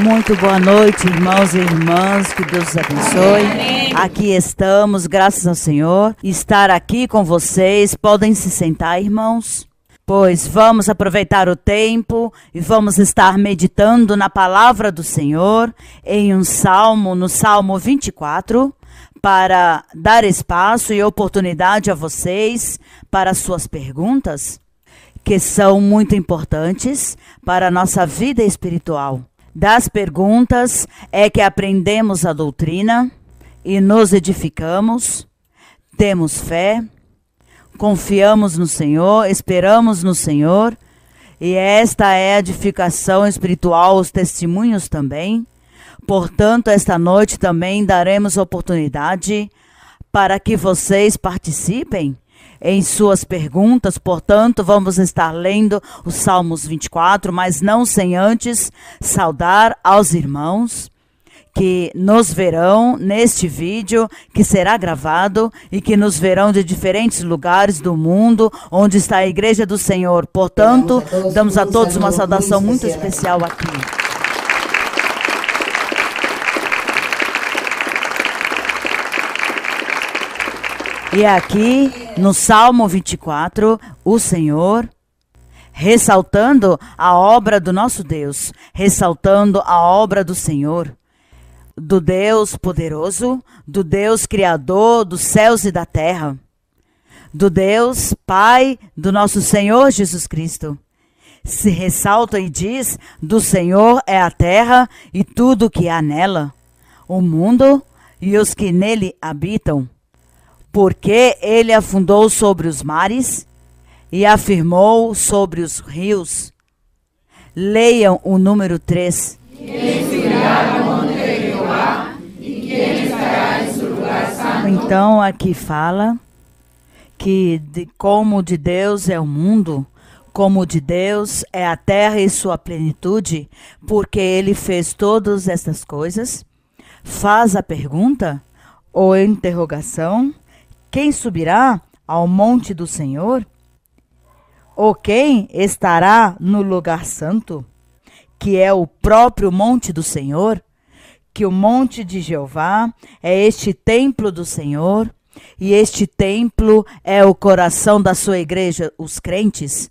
Muito boa noite, irmãos e irmãs, que Deus os abençoe. Amém. Aqui estamos, graças ao Senhor. Estar aqui com vocês, podem se sentar, irmãos, pois vamos aproveitar o tempo e vamos estar meditando na palavra do Senhor em um salmo, no Salmo 24, para dar espaço e oportunidade a vocês para suas perguntas, que são muito importantes para a nossa vida espiritual. Das perguntas é que aprendemos a doutrina e nos edificamos, temos fé, confiamos no Senhor, esperamos no Senhor, e esta é a edificação espiritual, os testemunhos também. Portanto, esta noite também daremos oportunidade para que vocês participem em suas perguntas. Portanto, vamos estar lendo os Salmos 24, mas não sem antes saudar aos irmãos que nos verão neste vídeo, que será gravado e que nos verão de diferentes lugares do mundo, onde está a Igreja do Senhor. Portanto, damos a todos uma saudação muito especial aqui. E aqui, no Salmo 24, o Senhor, ressaltando a obra do nosso Deus, ressaltando a obra do Senhor, do Deus poderoso, do Deus criador dos céus e da terra, do Deus Pai do nosso Senhor Jesus Cristo. Se ressalta e diz: do Senhor é a terra e tudo o que há nela, o mundo e os que nele habitam. Porque ele afundou sobre os mares e afirmou sobre os rios. Leiam o número 3. Quem subirá ao monte de Jeová e quem estará em seu lugar santo? Então aqui fala que como de Deus é o mundo, como de Deus é a terra e sua plenitude, porque ele fez todas essas coisas. Faz a pergunta ou interrogação: quem subirá ao monte do Senhor? Ou quem estará no lugar santo, que é o próprio monte do Senhor? Que o monte de Jeová é este templo do Senhor, e este templo é o coração da sua igreja, os crentes.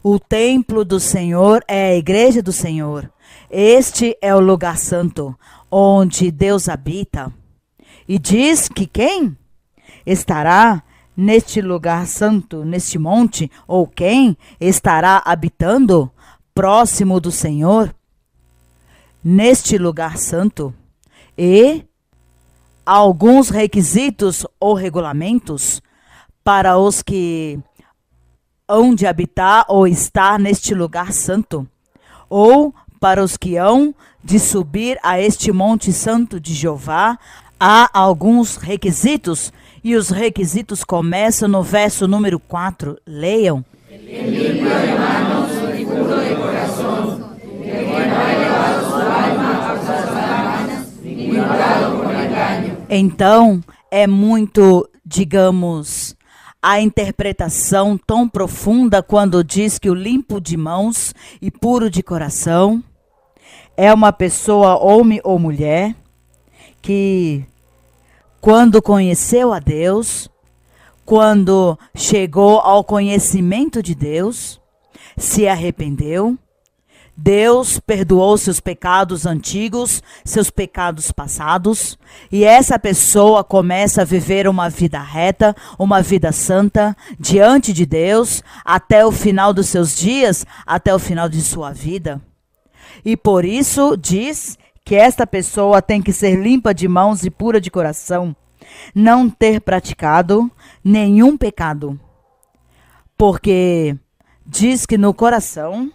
O templo do Senhor é a igreja do Senhor. Este é o lugar santo, onde Deus habita. E diz que quem estará neste lugar santo, neste monte, ou quem estará habitando próximo do Senhor, neste lugar santo, e alguns requisitos ou regulamentos para os que hão de habitar ou estar neste lugar santo, ou para os que hão de subir a este monte santo de Jeová. Há alguns requisitos, e os requisitos começam no verso número 4. Leiam. Então, é muito, digamos, a interpretação tão profunda quando diz que o limpo de mãos e puro de coração é uma pessoa, homem ou mulher, que quando conheceu a Deus, quando chegou ao conhecimento de Deus, se arrependeu, Deus perdoou seus pecados antigos, seus pecados passados, e essa pessoa começa a viver uma vida reta, uma vida santa, diante de Deus, até o final dos seus dias, até o final de sua vida. E por isso diz que esta pessoa tem que ser limpa de mãos e pura de coração, não ter praticado nenhum pecado, porque diz que no coração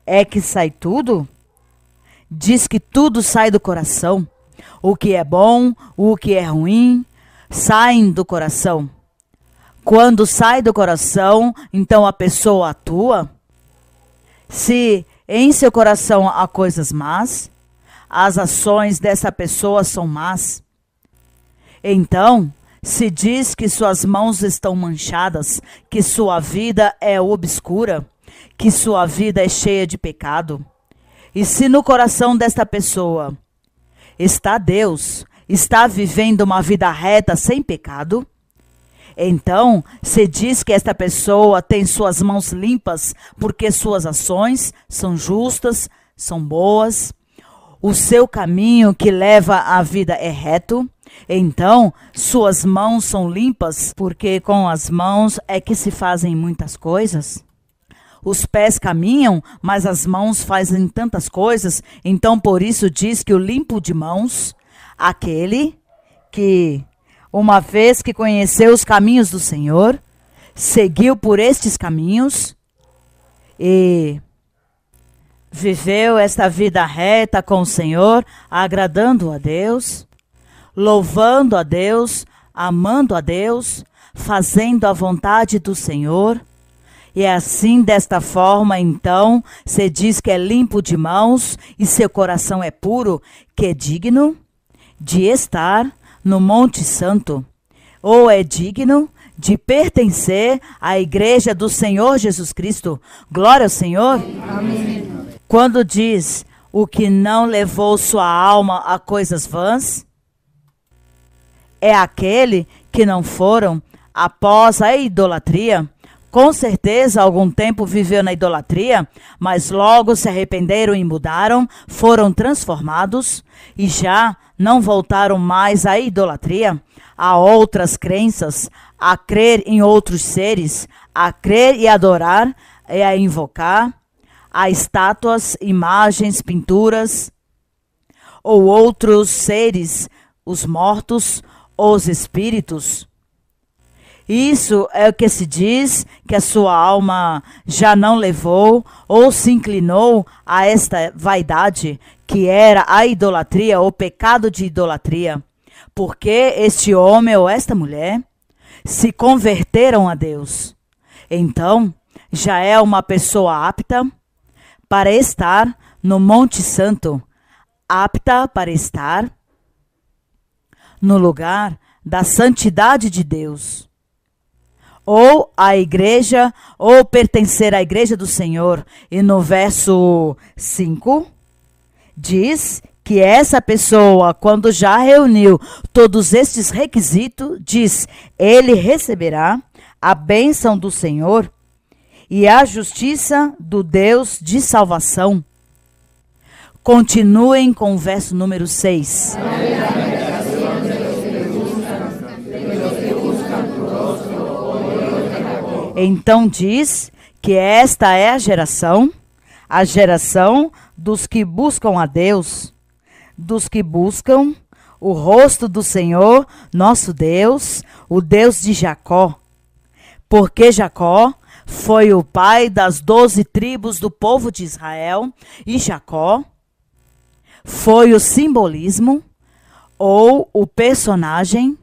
é que sai tudo, diz que tudo sai do coração. O que é bom, o que é ruim, saem do coração. Quando sai do coração, então a pessoa atua. Se em seu coração há coisas más, as ações dessa pessoa são más. Então, se diz que suas mãos estão manchadas, que sua vida é obscura, que sua vida é cheia de pecado. E se no coração desta pessoa está Deus, está vivendo uma vida reta sem pecado, então se diz que esta pessoa tem suas mãos limpas, porque suas ações são justas, são boas, o seu caminho que leva à vida é reto. Então, suas mãos são limpas, porque com as mãos é que se fazem muitas coisas. Os pés caminham, mas as mãos fazem tantas coisas. Então, por isso diz que o limpo de mãos, aquele que, uma vez que conheceu os caminhos do Senhor, seguiu por estes caminhos e viveu esta vida reta com o Senhor, agradando a Deus, louvando a Deus, amando a Deus, fazendo a vontade do Senhor. E assim, desta forma, então, se diz que é limpo de mãos e seu coração é puro, que é digno de estar no Monte Santo, ou é digno de pertencer à igreja do Senhor Jesus Cristo. Glória ao Senhor. Amém. Quando diz o que não levou sua alma a coisas vãs, é aquele que não foram após a idolatria. Com certeza, algum tempo viveu na idolatria, mas logo se arrependeram e mudaram, foram transformados e já não voltaram mais à idolatria, a outras crenças, a crer em outros seres, a crer e adorar e a invocar a estátuas, imagens, pinturas ou outros seres, os mortos, os espíritos. Isso é o que se diz que a sua alma já não levou ou se inclinou a esta vaidade, que era a idolatria, o pecado de idolatria. Porque este homem ou esta mulher se converteram a Deus. Então, já é uma pessoa apta para estar no Monte Santo, apta para estar no lugar da santidade de Deus. Ou a igreja, ou pertencer à igreja do Senhor. E no verso 5, diz que essa pessoa, quando já reuniu todos estes requisitos, diz, ele receberá a bênção do Senhor e a justiça do Deus de salvação. Continuem com o verso número 6. Então diz que esta é a geração dos que buscam a Deus, dos que buscam o rosto do Senhor, nosso Deus, o Deus de Jacó. Porque Jacó foi o pai das 12 tribos do povo de Israel, e Jacó foi o simbolismo ou o personagem,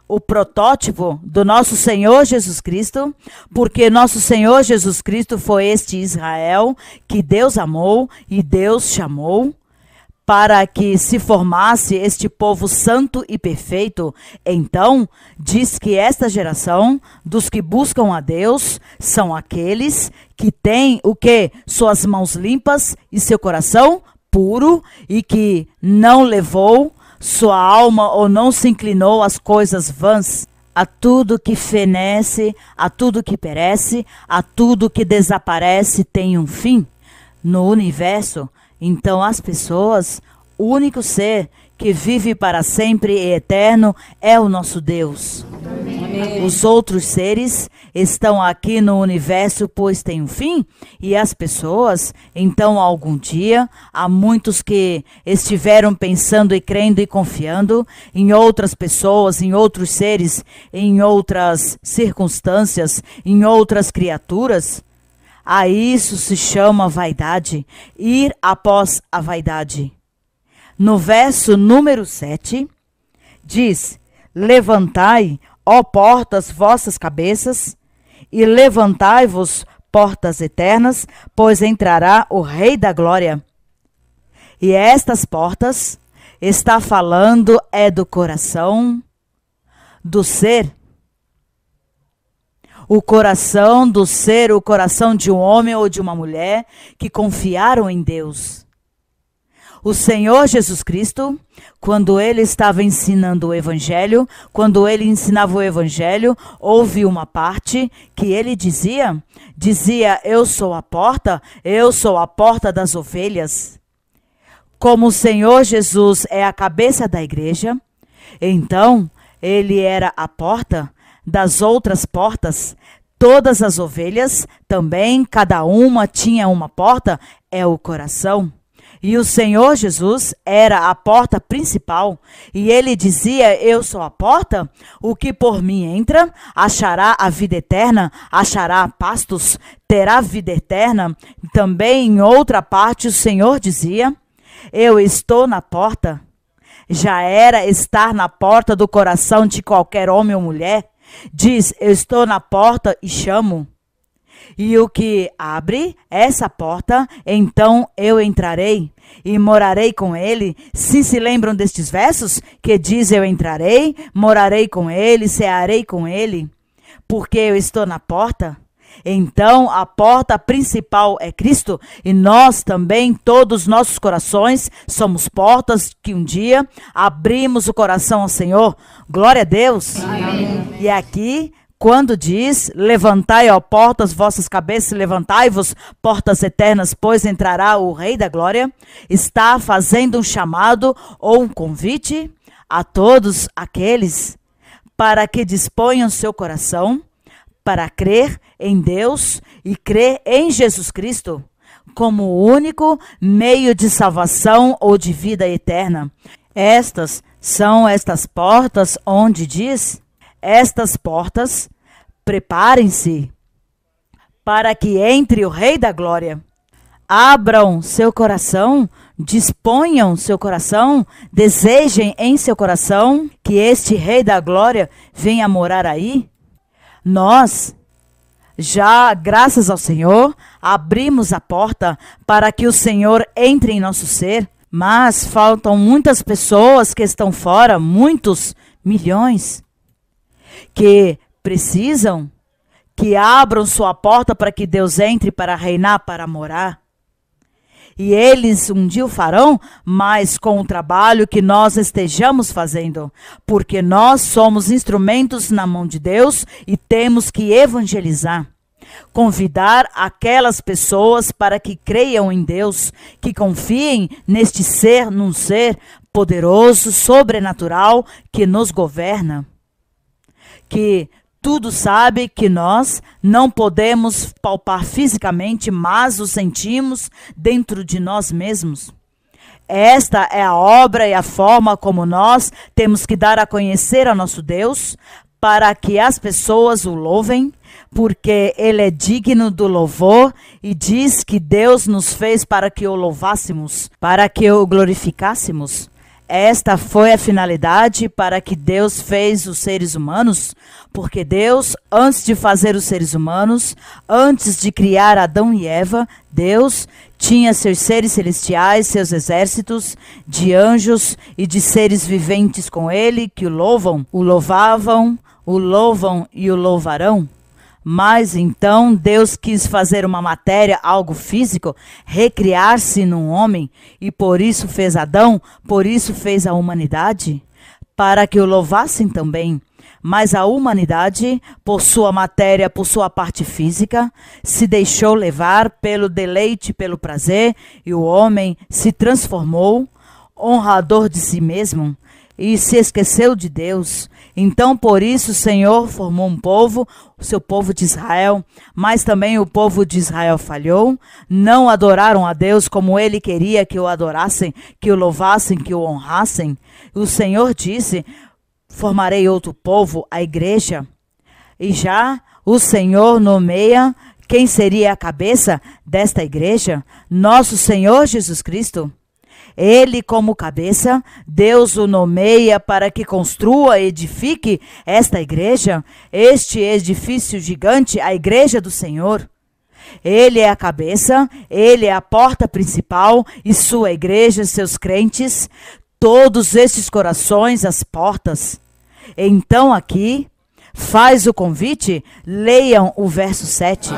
o protótipo do nosso Senhor Jesus Cristo, porque nosso Senhor Jesus Cristo foi este Israel que Deus amou e Deus chamou para que se formasse este povo santo e perfeito. Então, diz que esta geração dos que buscam a Deus são aqueles que têm o quê? Suas mãos limpas e seu coração puro, e que não levou sua alma ou não se inclinou às coisas vãs, a tudo que fenece, a tudo que perece, a tudo que desaparece tem um fim no universo. Então as pessoas, o único ser que vive para sempre e eterno é o nosso Deus. Amém. Os outros seres estão aqui no universo, pois tem um fim, e as pessoas, então algum dia, há muitos que estiveram pensando e crendo e confiando em outras pessoas, em outros seres, em outras circunstâncias, em outras criaturas. A isso se chama vaidade, ir após a vaidade. No verso número 7, diz: levantai, ó portas, vossas cabeças, e levantai-vos, portas eternas, pois entrará o Rei da Glória. E estas portas, está falando é do coração, do ser. O coração do ser, o coração de um homem ou de uma mulher que confiaram em Deus. O Senhor Jesus Cristo, quando ele estava ensinando o Evangelho, quando ele ensinava o Evangelho, houve uma parte que ele dizia, eu sou a porta das ovelhas. Como o Senhor Jesus é a cabeça da igreja, então ele era a porta das outras portas. Todas as ovelhas também, cada uma tinha uma porta, é o coração. E o Senhor Jesus era a porta principal, e ele dizia, eu sou a porta, o que por mim entra, achará a vida eterna, achará pastos, terá vida eterna. Também em outra parte o Senhor dizia, eu estou na porta. Já era estar na porta do coração de qualquer homem ou mulher. Diz, eu estou na porta e chamo. E o que abre essa porta, então eu entrarei e morarei com ele. Se lembram destes versos que diz, eu entrarei, morarei com ele, cearei com ele, porque eu estou na porta. Então a porta principal é Cristo, e nós também, todos os nossos corações, somos portas que um dia abrimos o coração ao Senhor. Glória a Deus. Amém. E aqui, quando diz, levantai, ó portas, vossas cabeças, levantai-vos, portas eternas, pois entrará o Rei da Glória, está fazendo um chamado ou um convite a todos aqueles para que disponham seu coração para crer em Deus e crer em Jesus Cristo como o único meio de salvação ou de vida eterna. Estas são estas portas onde diz, estas portas, preparem-se para que entre o Rei da Glória. Abram seu coração, disponham seu coração, desejem em seu coração que este Rei da Glória venha morar aí. Nós, já, graças ao Senhor, abrimos a porta para que o Senhor entre em nosso ser, mas faltam muitas pessoas que estão fora, muitos milhões, que precisam que abram sua porta para que Deus entre para reinar, para morar. E eles um dia o farão, mas com o trabalho que nós estejamos fazendo, porque nós somos instrumentos na mão de Deus e temos que evangelizar. Convidar aquelas pessoas para que creiam em Deus, que confiem neste ser, num ser poderoso, sobrenatural, que nos governa. Que tudo sabe, que nós não podemos palpar fisicamente, mas o sentimos dentro de nós mesmos. Esta é a obra e a forma como nós temos que dar a conhecer a nosso Deus, para que as pessoas o louvem, porque Ele é digno do louvor e diz que Deus nos fez para que o louvássemos, para que o glorificássemos. Esta foi a finalidade para que Deus fez os seres humanos, porque Deus, antes de fazer os seres humanos, antes de criar Adão e Eva, Deus tinha seus seres celestiais, seus exércitos de anjos e de seres viventes com Ele, que o louvam, o louvavam, o louvam e o louvarão. Mas então Deus quis fazer uma matéria, algo físico, recriar-se num homem, e por isso fez Adão, por isso fez a humanidade, para que o louvassem também. Mas a humanidade, por sua matéria, por sua parte física, se deixou levar pelo deleite, pelo prazer, e o homem se transformou, honrador de si mesmo, e se esqueceu de Deus. Então, por isso, o Senhor formou um povo, o seu povo de Israel, mas também o povo de Israel falhou, não adoraram a Deus como Ele queria que o adorassem, que o louvassem, que o honrassem. O Senhor disse, formarei outro povo, a igreja. E já o Senhor nomeia Quem seria a cabeça desta igreja? Nosso Senhor Jesus Cristo. Ele, como cabeça, Deus o nomeia para que construa e edifique esta igreja, este edifício gigante, a igreja do Senhor. Ele é a cabeça, ele é a porta principal e sua igreja, seus crentes, todos estes corações, as portas. Então aqui, faz o convite, leiam o verso 7.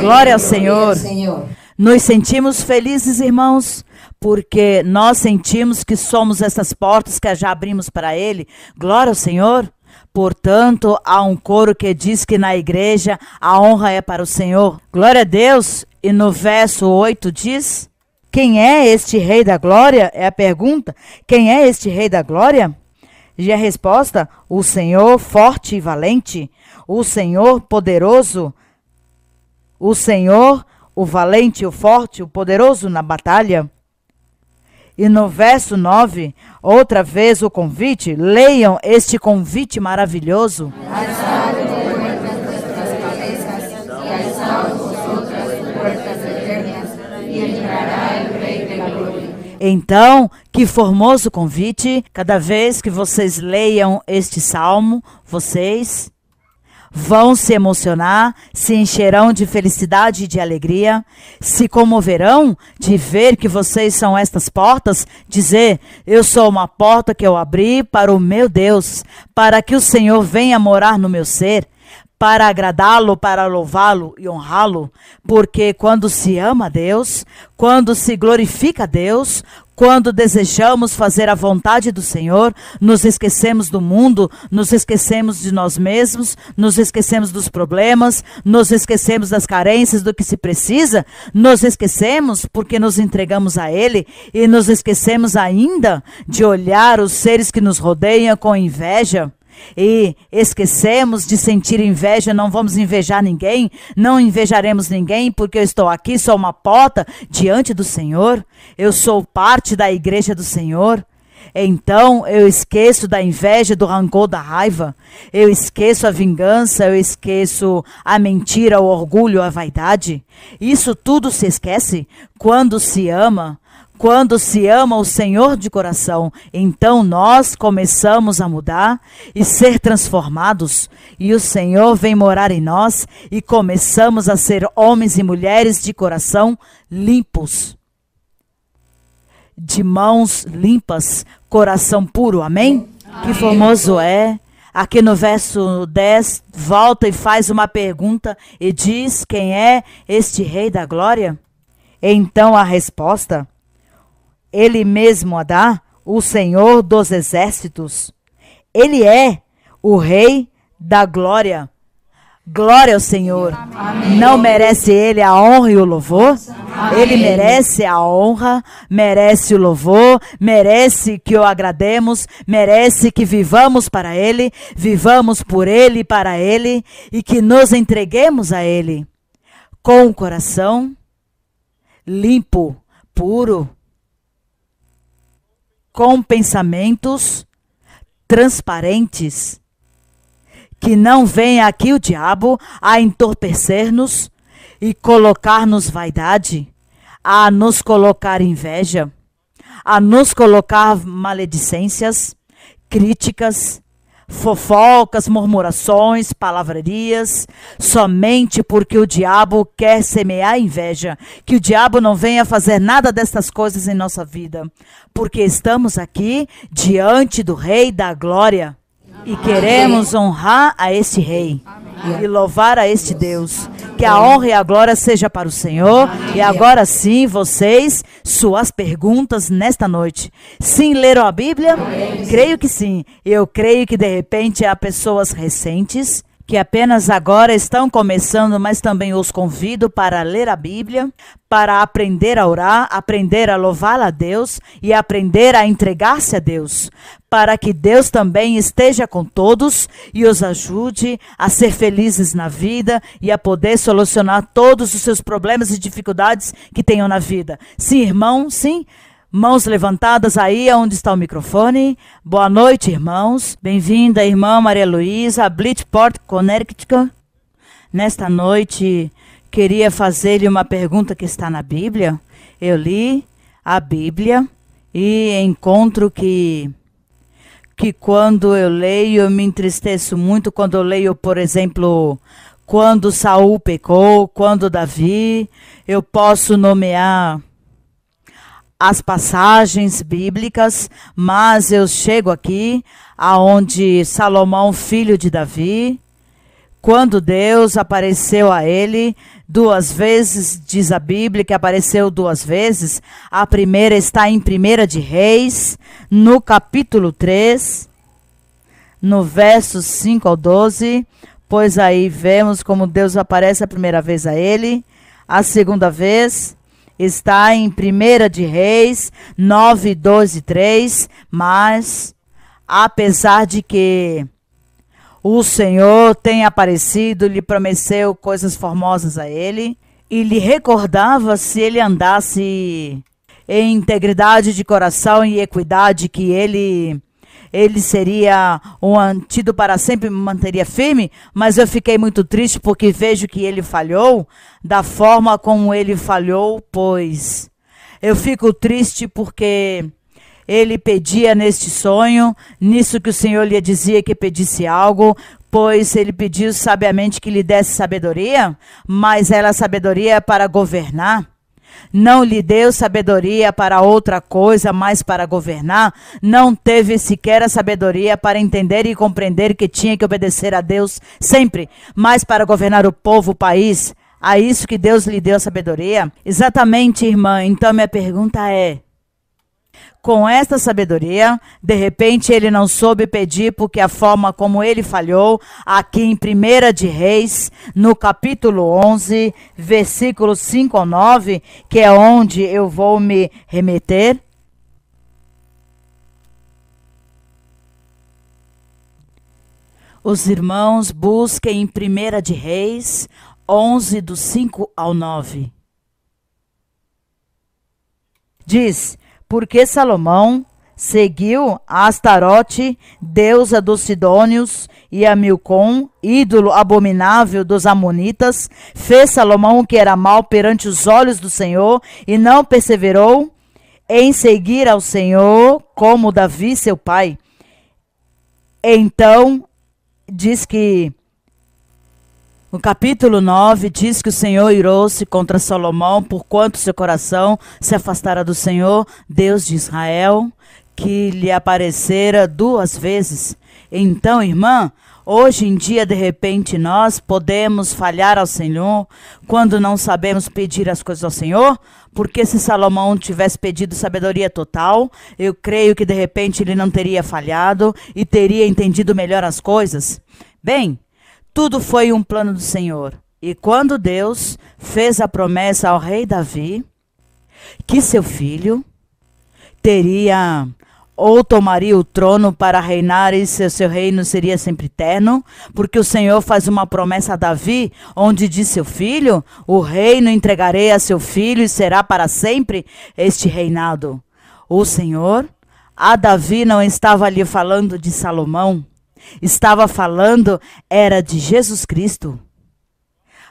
Glória ao Senhor. Nos sentimos felizes, irmãos, porque nós sentimos que somos essas portas que já abrimos para Ele. Glória ao Senhor. Portanto, há um coro que diz que na igreja a honra é para o Senhor. Glória a Deus. E no verso 8 diz: quem é este Rei da Glória? É a pergunta. Quem é este Rei da Glória? E a resposta: o Senhor forte e valente, o Senhor poderoso, o Senhor, o valente, o forte, o poderoso na batalha. E no verso 9, outra vez o convite, leiam este convite maravilhoso. Então, que formoso convite, cada vez que vocês leiam este salmo, vocês vão se emocionar, se encherão de felicidade e de alegria, se comoverão de ver que vocês são estas portas, dizer: eu sou uma porta que eu abri para o meu Deus, para que o Senhor venha morar no meu ser, para agradá-lo, para louvá-lo e honrá-lo, porque quando se ama a Deus, quando se glorifica a Deus, quando desejamos fazer a vontade do Senhor, nos esquecemos do mundo, nos esquecemos de nós mesmos, nos esquecemos dos problemas, nos esquecemos das carências do que se precisa, nos esquecemos porque nos entregamos a Ele e nos esquecemos ainda de olhar os seres que nos rodeiam com inveja. E esquecemos de sentir inveja, não vamos invejar ninguém, não invejaremos ninguém, porque eu estou aqui, sou uma porta diante do Senhor, eu sou parte da igreja do Senhor. Então eu esqueço da inveja, do rancor, da raiva, eu esqueço a vingança, eu esqueço a mentira, o orgulho, a vaidade. Isso tudo se esquece quando se ama. Quando se ama o Senhor de coração, então nós começamos a mudar e ser transformados. E o Senhor vem morar em nós e começamos a ser homens e mulheres de coração limpos. De mãos limpas, coração puro, amém? Amém. Que formoso é. Aqui no verso 10, volta e faz uma pergunta e diz: quem é este Rei da Glória? Então a resposta: Ele mesmo a dá, o Senhor dos Exércitos. Ele é o Rei da Glória. Glória ao Senhor. Amém. Não merece Ele a honra e o louvor? Amém. Ele merece a honra, merece o louvor, merece que o agrademos, merece que vivamos para Ele, vivamos por Ele e para Ele, e que nos entreguemos a Ele com o coração limpo, puro, com pensamentos transparentes, que não venha aqui o diabo a entorpecer-nos e colocar-nos vaidade, a nos colocar inveja, a nos colocar maledicências, críticas, fofocas, murmurações, palavrarias, somente porque o diabo quer semear inveja, que o diabo não venha fazer nada destas coisas em nossa vida, porque estamos aqui diante do Rei da Glória e queremos honrar a este Rei e louvar a este Deus. Que a honra e a glória seja para o Senhor. E agora sim, vocês, suas perguntas nesta noite. Sim, leram a Bíblia? Creio que sim. Eu creio que de repente há pessoas recentes que apenas agora estão começando, mas também os convido para ler a Bíblia, para aprender a orar, aprender a louvar a Deus e aprender a entregar-se a Deus, para que Deus também esteja com todos e os ajude a ser felizes na vida e a poder solucionar todos os seus problemas e dificuldades que tenham na vida. Sim, irmão, sim. Mãos levantadas aí onde está o microfone. Boa noite, irmãos. Bem-vinda, irmã Maria Luísa, a Bridgeport, Connecticut. Nesta noite, queria fazer-lhe uma pergunta que está na Bíblia. Eu li a Bíblia e encontro que quando eu leio, eu me entristeço muito quando eu leio, por exemplo, quando Saul pecou, quando Davi. Eu posso nomear as passagens bíblicas, mas eu chego aqui aonde Salomão, filho de Davi, quando Deus apareceu a ele 2 vezes, diz a Bíblia que apareceu 2 vezes. A primeira está em 1 de Reis, no capítulo 3, no versos 5 ao 12, pois aí vemos como Deus aparece a primeira vez a ele. A segunda vez está em 1 de Reis 9, 12 e 3, mas apesar de que o Senhor tem aparecido, lhe prometeu coisas formosas a ele e lhe recordava, se ele andasse em integridade de coração e equidade, que ele seria tido para sempre, me manteria firme. Mas eu fiquei muito triste porque vejo que ele falhou da forma como ele falhou, pois eu fico triste porque ele pedia neste sonho, nisso que o Senhor lhe dizia que pedisse algo, pois ele pediu sabiamente que lhe desse sabedoria, mas era sabedoria para governar. Não lhe deu sabedoria para outra coisa, mas para governar. Não teve sequer a sabedoria para entender e compreender que tinha que obedecer a Deus sempre, mas para governar o povo, o país. A isso que Deus lhe deu a sabedoria? Exatamente, irmã. Então minha pergunta é: com esta sabedoria, de repente ele não soube pedir, porque a forma como ele falhou, aqui em 1 de Reis, no capítulo 11, versículos 5 ao 9, que é onde eu vou me remeter. Os irmãos busquem em 1 de Reis 11, do 5 ao 9. Diz: porque Salomão seguiu a Astarote, deusa dos Sidônios, e a Milcom, ídolo abominável dos Amonitas. Fez Salomão o que era mal perante os olhos do Senhor, e não perseverou em seguir ao Senhor como Davi, seu pai. Então, diz que no capítulo 9, diz que o Senhor irou-se contra Salomão, porquanto seu coração se afastara do Senhor, Deus de Israel, que lhe aparecera 2 vezes. Então, irmã, hoje em dia, de repente, nós podemos falhar ao Senhor quando não sabemos pedir as coisas ao Senhor, porque se Salomão tivesse pedido sabedoria total, eu creio que de repente ele não teria falhado e teria entendido melhor as coisas. Bem, tudo foi um plano do Senhor. E quando Deus fez a promessa ao rei Davi, que seu filho teria ou tomaria o trono para reinar e seu reino seria sempre eterno, porque o Senhor faz uma promessa a Davi, onde diz: seu filho, o reino entregarei a seu filho e será para sempre este reinado. O Senhor, a Davi, não estava ali falando de Salomão, estava falando era de Jesus Cristo.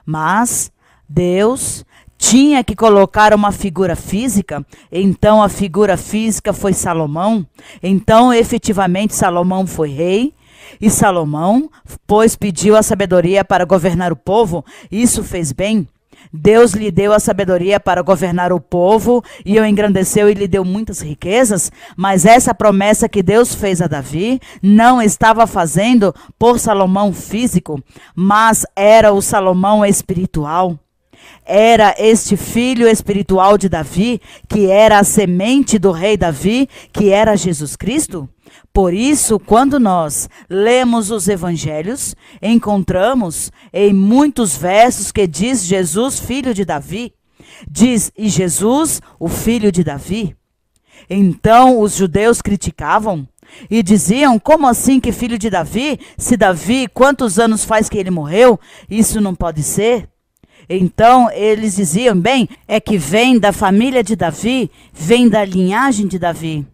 Mas Deus tinha que colocar uma figura física, então a figura física foi Salomão. Então efetivamente Salomão foi rei, e Salomão, pois, pediu a sabedoria para governar o povo. Isso fez bem. Deus lhe deu a sabedoria para governar o povo e o engrandeceu e lhe deu muitas riquezas, mas essa promessa que Deus fez a Davi não estava fazendo por Salomão físico, mas era o Salomão espiritual. Era este filho espiritual de Davi, que era a semente do rei Davi, que era Jesus Cristo. Por isso, quando nós lemos os evangelhos, encontramos em muitos versos que diz Jesus, filho de Davi. Diz: e Jesus, o filho de Davi. Então os judeus criticavam e diziam: como assim que filho de Davi? Se Davi, quantos anos faz que ele morreu? Isso não pode ser. Então eles diziam, bem, é que vem da família de Davi, vem da linhagem de Davi.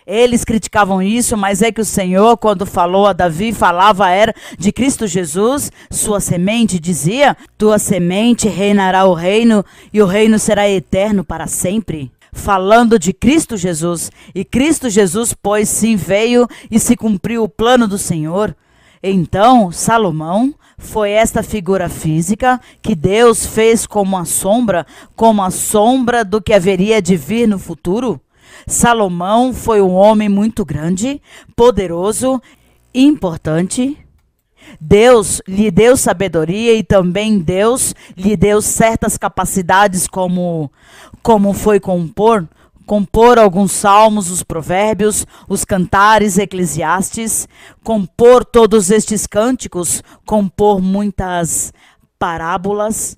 Eles criticavam isso, mas é que o Senhor, quando falou a Davi, falava era de Cristo Jesus, sua semente, dizia, tua semente reinará o reino e o reino será eterno para sempre. Falando de Cristo Jesus, e Cristo Jesus, pois sim, veio e se cumpriu o plano do Senhor. Então, Salomão foi esta figura física que Deus fez como a sombra do que haveria de vir no futuro. Salomão foi um homem muito grande, poderoso, importante. Deus lhe deu sabedoria e também Deus lhe deu certas capacidades como foi compor alguns salmos, os provérbios, os cantares, Eclesiastes, compor todos estes cânticos, compor muitas parábolas,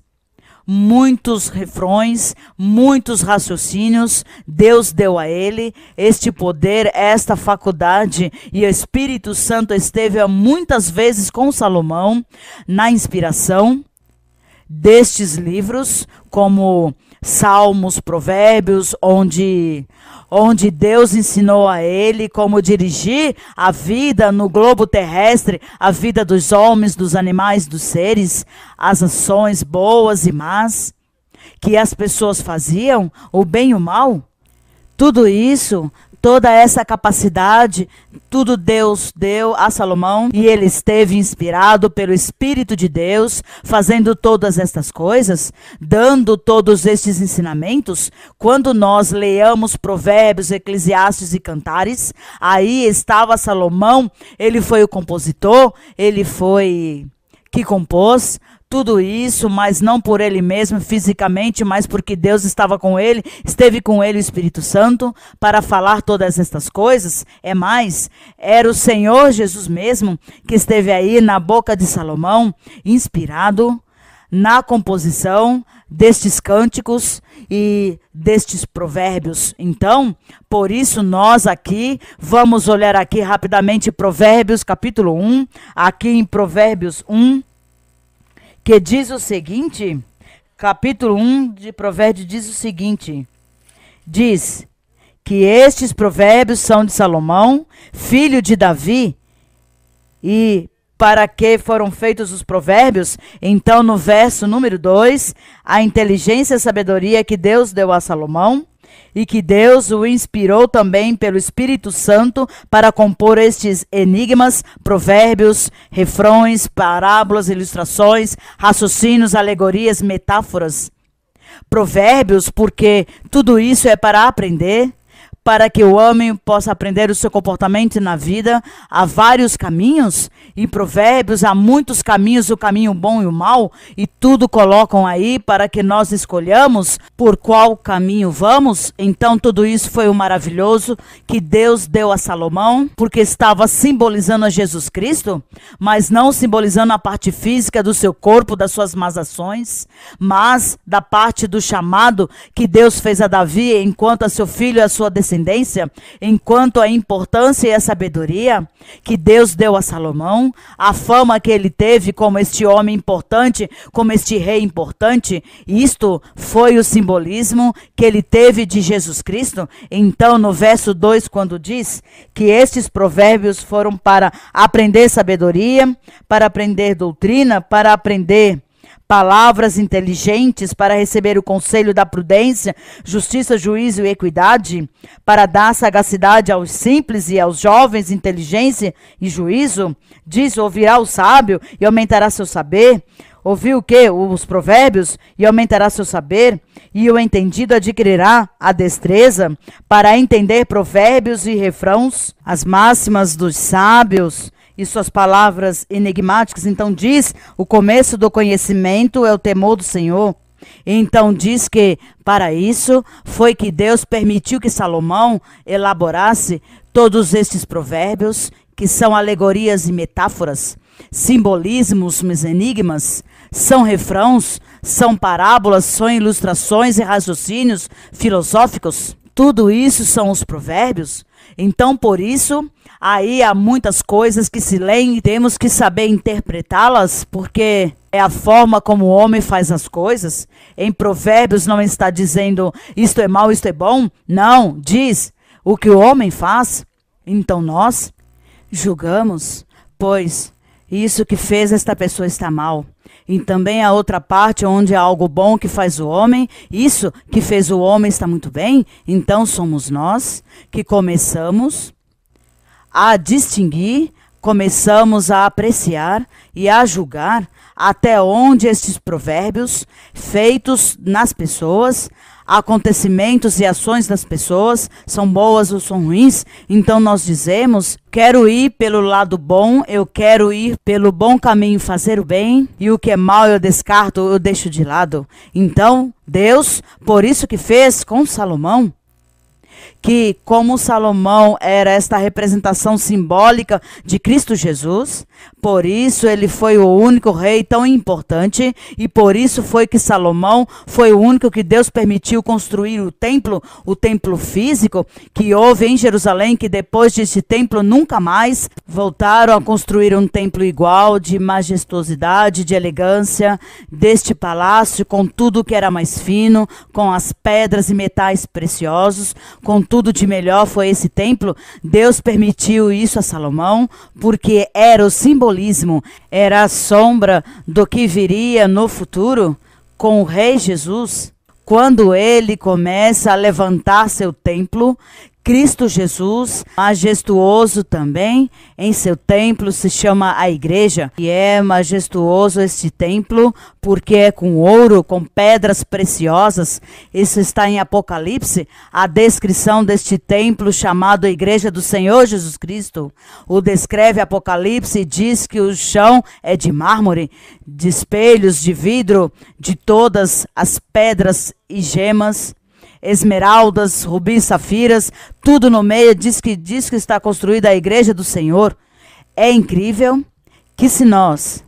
muitos refrões, muitos raciocínios. Deus deu a ele este poder, esta faculdade, e o Espírito Santo esteve muitas vezes com Salomão na inspiração destes livros, como Salmos, Provérbios, onde Deus ensinou a ele como dirigir a vida no globo terrestre, a vida dos homens, dos animais, dos seres, as ações boas e más que as pessoas faziam, o bem e o mal. Tudo isso, toda essa capacidade, tudo Deus deu a Salomão, e ele esteve inspirado pelo Espírito de Deus, fazendo todas estas coisas, dando todos estes ensinamentos. Quando nós leamos Provérbios, Eclesiastes e Cantares, aí estava Salomão, ele foi o compositor, ele foi que compôs tudo isso, mas não por ele mesmo fisicamente, mas porque Deus estava com ele, esteve com ele o Espírito Santo para falar todas estas coisas. É mais, era o Senhor Jesus mesmo que esteve aí na boca de Salomão, inspirado na composição destes cânticos e destes provérbios. Então, por isso nós aqui, vamos olhar aqui rapidamente Provérbios capítulo 1, aqui em Provérbios 1, que diz o seguinte, capítulo 1 de Provérbios diz o seguinte, diz que estes provérbios são de Salomão, filho de Davi, e para que foram feitos os provérbios? Então, no verso número 2, a inteligência e a sabedoria que Deus deu a Salomão, e que Deus o inspirou também pelo Espírito Santo para compor estes enigmas, provérbios, refrões, parábolas, ilustrações, raciocínios, alegorias, metáforas. Provérbios, porque tudo isso é para aprender, para que o homem possa aprender o seu comportamento na vida. Há vários caminhos, e Provérbios há muitos caminhos, o caminho bom e o mal, e tudo colocam aí para que nós escolhamos por qual caminho vamos. Então tudo isso foi o maravilhoso que Deus deu a Salomão, porque estava simbolizando a Jesus Cristo, mas não simbolizando a parte física do seu corpo, das suas más ações, mas da parte do chamado que Deus fez a Davi enquanto a seu filho e a sua descendência, enquanto a importância e a sabedoria que Deus deu a Salomão, a fama que ele teve como este homem importante, como este rei importante. Isto foi o simbolismo que ele teve de Jesus Cristo. Então, no verso 2, quando diz que estes provérbios foram para aprender sabedoria, para aprender doutrina, para aprender palavras inteligentes, para receber o conselho da prudência, justiça, juízo e equidade, para dar sagacidade aos simples e aos jovens, inteligência e juízo. Diz, ouvirá o sábio e aumentará seu saber. Ouviu o quê? Os provérbios, e aumentará seu saber, e o entendido adquirirá a destreza para entender provérbios e refrãos, as máximas dos sábios e suas palavras enigmáticas. Então diz, o começo do conhecimento é o temor do Senhor. Então diz que para isso foi que Deus permitiu que Salomão elaborasse todos estes provérbios, que são alegorias e metáforas, simbolismos, enigmas, são refrãos, são parábolas, são ilustrações e raciocínios filosóficos. Tudo isso são os provérbios. Então, por isso, aí há muitas coisas que se leem e temos que saber interpretá-las, porque é a forma como o homem faz as coisas. Em Provérbios não está dizendo isto é mal, isto é bom. Não, diz o que o homem faz. Então nós julgamos, pois isso que fez esta pessoa está mal. E também a outra parte onde há algo bom que faz o homem, isso que fez o homem está muito bem. Então somos nós que começamos a distinguir, começamos a apreciar e a julgar até onde estes provérbios feitos nas pessoas, acontecimentos e ações das pessoas são boas ou são ruins. Então nós dizemos, quero ir pelo lado bom, eu quero ir pelo bom caminho, fazer o bem, e o que é mal eu descarto, eu deixo de lado. Então Deus, por isso que fez com Salomão, que como Salomão era esta representação simbólica de Cristo Jesus, por isso ele foi o único rei tão importante, e por isso foi que Salomão foi o único que Deus permitiu construir o templo físico que houve em Jerusalém, que depois deste templo nunca mais voltaram a construir um templo igual, de majestosidade, de elegância, deste palácio, com tudo que era mais fino, com as pedras e metais preciosos, com tudo de melhor foi esse templo. Deus permitiu isso a Salomão, porque era o simbolismo, era a sombra do que viria no futuro com o rei Jesus. Quando ele começa a levantar seu templo, Cristo Jesus, majestuoso também, em seu templo se chama a igreja. E é majestuoso este templo porque é com ouro, com pedras preciosas. Isso está em Apocalipse, a descrição deste templo chamado Igreja do Senhor Jesus Cristo. O descreve Apocalipse e diz que o chão é de mármore, de espelhos, de vidro, de todas as pedras e gemas, esmeraldas, rubis, safiras, tudo no meio. Diz que está construída a igreja do Senhor. É incrível que se nós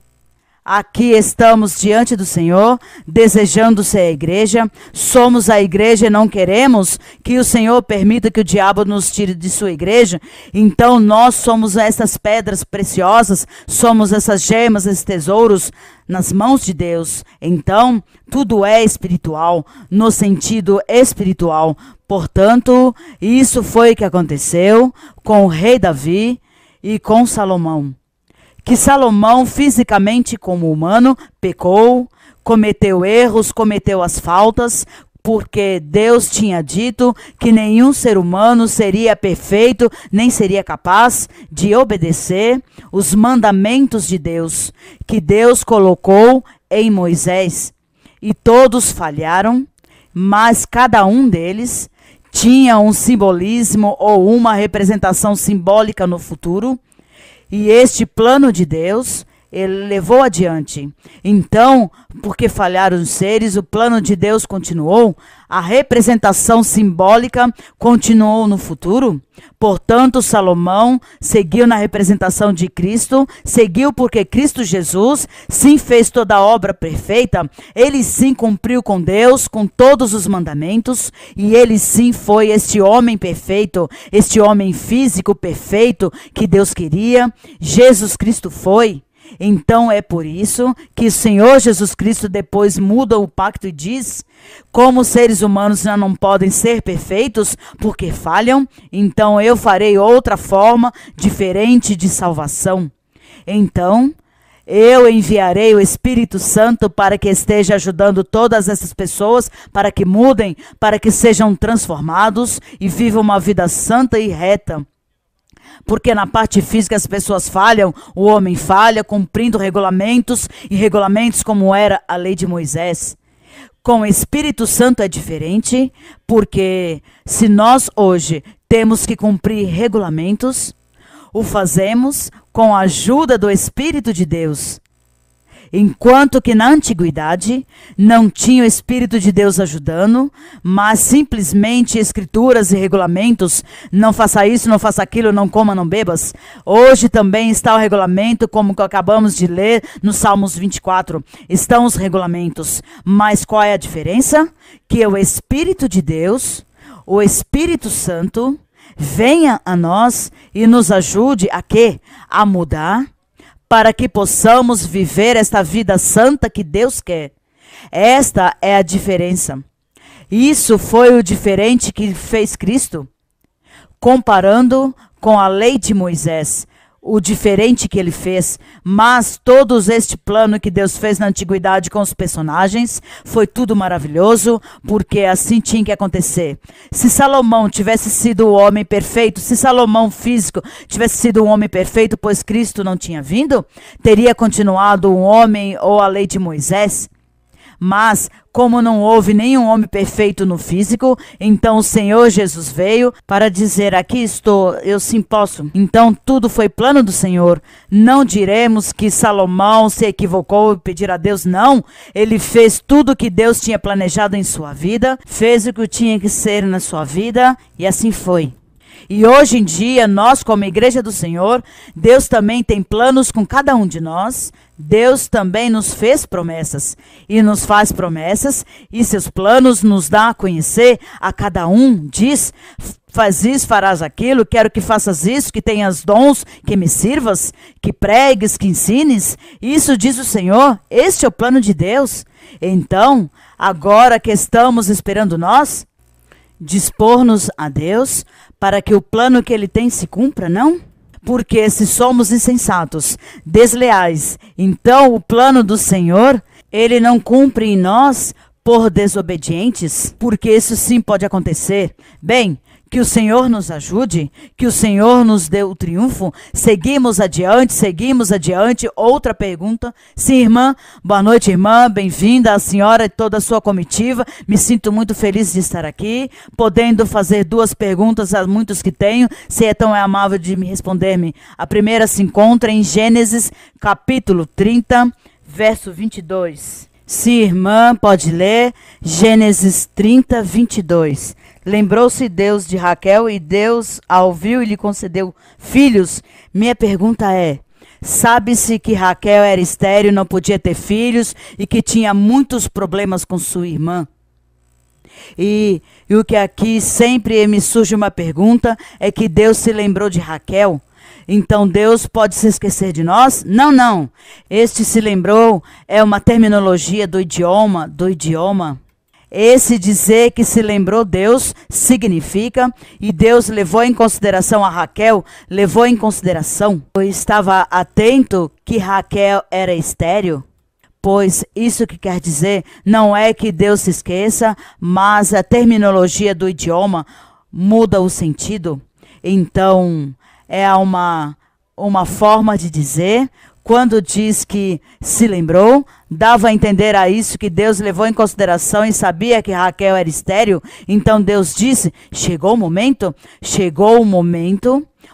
aqui estamos diante do Senhor, desejando ser a igreja, somos a igreja e não queremos que o Senhor permita que o diabo nos tire de sua igreja, então nós somos essas pedras preciosas, somos essas gemas, esses tesouros nas mãos de Deus. Então, tudo é espiritual, no sentido espiritual. Portanto, isso foi o que aconteceu com o rei Davi e com Salomão. Que Salomão, fisicamente como humano, pecou, cometeu erros, cometeu as faltas, porque Deus tinha dito que nenhum ser humano seria perfeito, nem seria capaz de obedecer os mandamentos de Deus, que Deus colocou em Moisés. E todos falharam, mas cada um deles tinha um simbolismo ou uma representação simbólica no futuro. E este plano de Deus, ele levou adiante. Então, porque falharam os seres, o plano de Deus continuou, a representação simbólica continuou no futuro. Portanto, Salomão seguiu na representação de Cristo, seguiu porque Cristo Jesus sim fez toda a obra perfeita, ele sim cumpriu com Deus, com todos os mandamentos, e ele sim foi este homem perfeito, este homem físico perfeito que Deus queria. Jesus Cristo foi. Então é por isso que o Senhor Jesus Cristo depois muda o pacto e diz: como seres humanos já não podem ser perfeitos porque falham, então eu farei outra forma diferente de salvação. Então eu enviarei o Espírito Santo para que esteja ajudando todas essas pessoas, para que mudem, para que sejam transformados e vivam uma vida santa e reta. Porque na parte física as pessoas falham, o homem falha, cumprindo regulamentos, e regulamentos como era a lei de Moisés. Com o Espírito Santo é diferente, porque se nós hoje temos que cumprir regulamentos, o fazemos com a ajuda do Espírito de Deus. Enquanto que na antiguidade não tinha o Espírito de Deus ajudando, mas simplesmente escrituras e regulamentos, não faça isso, não faça aquilo, não coma, não bebas. Hoje também está o regulamento, como que acabamos de ler no Salmos 24. Estão os regulamentos, mas qual é a diferença? Que o Espírito de Deus, o Espírito Santo, venha a nós e nos ajude a quê? A mudar, para que possamos viver esta vida santa que Deus quer. Esta é a diferença. Isso foi o diferente que fez Cristo. Comparando com a lei de Moisés, o diferente que ele fez, mas todo este plano que Deus fez na antiguidade com os personagens, foi tudo maravilhoso, porque assim tinha que acontecer. Se Salomão tivesse sido o homem perfeito, se Salomão físico tivesse sido um homem perfeito, pois Cristo não tinha vindo, teria continuado um homem ou a lei de Moisés? Mas, como não houve nenhum homem perfeito no físico, então o Senhor Jesus veio para dizer, aqui estou, eu sim posso. Então tudo foi plano do Senhor. Não diremos que Salomão se equivocou e pedir a Deus, não. Ele fez tudo o que Deus tinha planejado em sua vida, fez o que tinha que ser na sua vida, e assim foi. E hoje em dia, nós como Igreja do Senhor, Deus também tem planos com cada um de nós. Deus também nos fez promessas e nos faz promessas e seus planos nos dá a conhecer a cada um. Diz, faz isso, farás aquilo, quero que faças isso, que tenhas dons, que me sirvas, que pregues, que ensines. Isso diz o Senhor, este é o plano de Deus. Então, agora que estamos esperando nós, dispor-nos a Deus para que o plano que Ele tem se cumpra, não? Porque se somos insensatos, desleais, então o plano do Senhor, Ele não cumpre em nós por desobedientes, porque isso sim pode acontecer. Bem, que o Senhor nos ajude, que o Senhor nos dê o triunfo. Seguimos adiante. Outra pergunta. Sim, irmã. Boa noite, irmã. Bem-vinda, a senhora e toda a sua comitiva. Me sinto muito feliz de estar aqui, podendo fazer duas perguntas a muitos que tenho. Se é tão amável de me responder-me. A primeira se encontra em Gênesis, capítulo 30, verso 22. Sim, irmã, pode ler. Gênesis 30, 22. Lembrou-se Deus de Raquel e Deus a ouviu e lhe concedeu filhos. Minha pergunta é, sabe-se que Raquel era estéril, não podia ter filhos e que tinha muitos problemas com sua irmã? E o que aqui sempre me surge uma pergunta é que Deus se lembrou de Raquel. Então Deus pode se esquecer de nós? Não. Este se lembrou é uma terminologia do idioma. Esse dizer que se lembrou Deus significa, e Deus levou em consideração a Raquel, levou em consideração, pois estava atento que Raquel era estéril. Pois isso que quer dizer não é que Deus se esqueça, mas a terminologia do idioma muda o sentido. Então, é uma forma de dizer, quando diz que se lembrou, dava a entender a isso que Deus levou em consideração e sabia que Raquel era estéril. Então Deus disse, chegou o momento,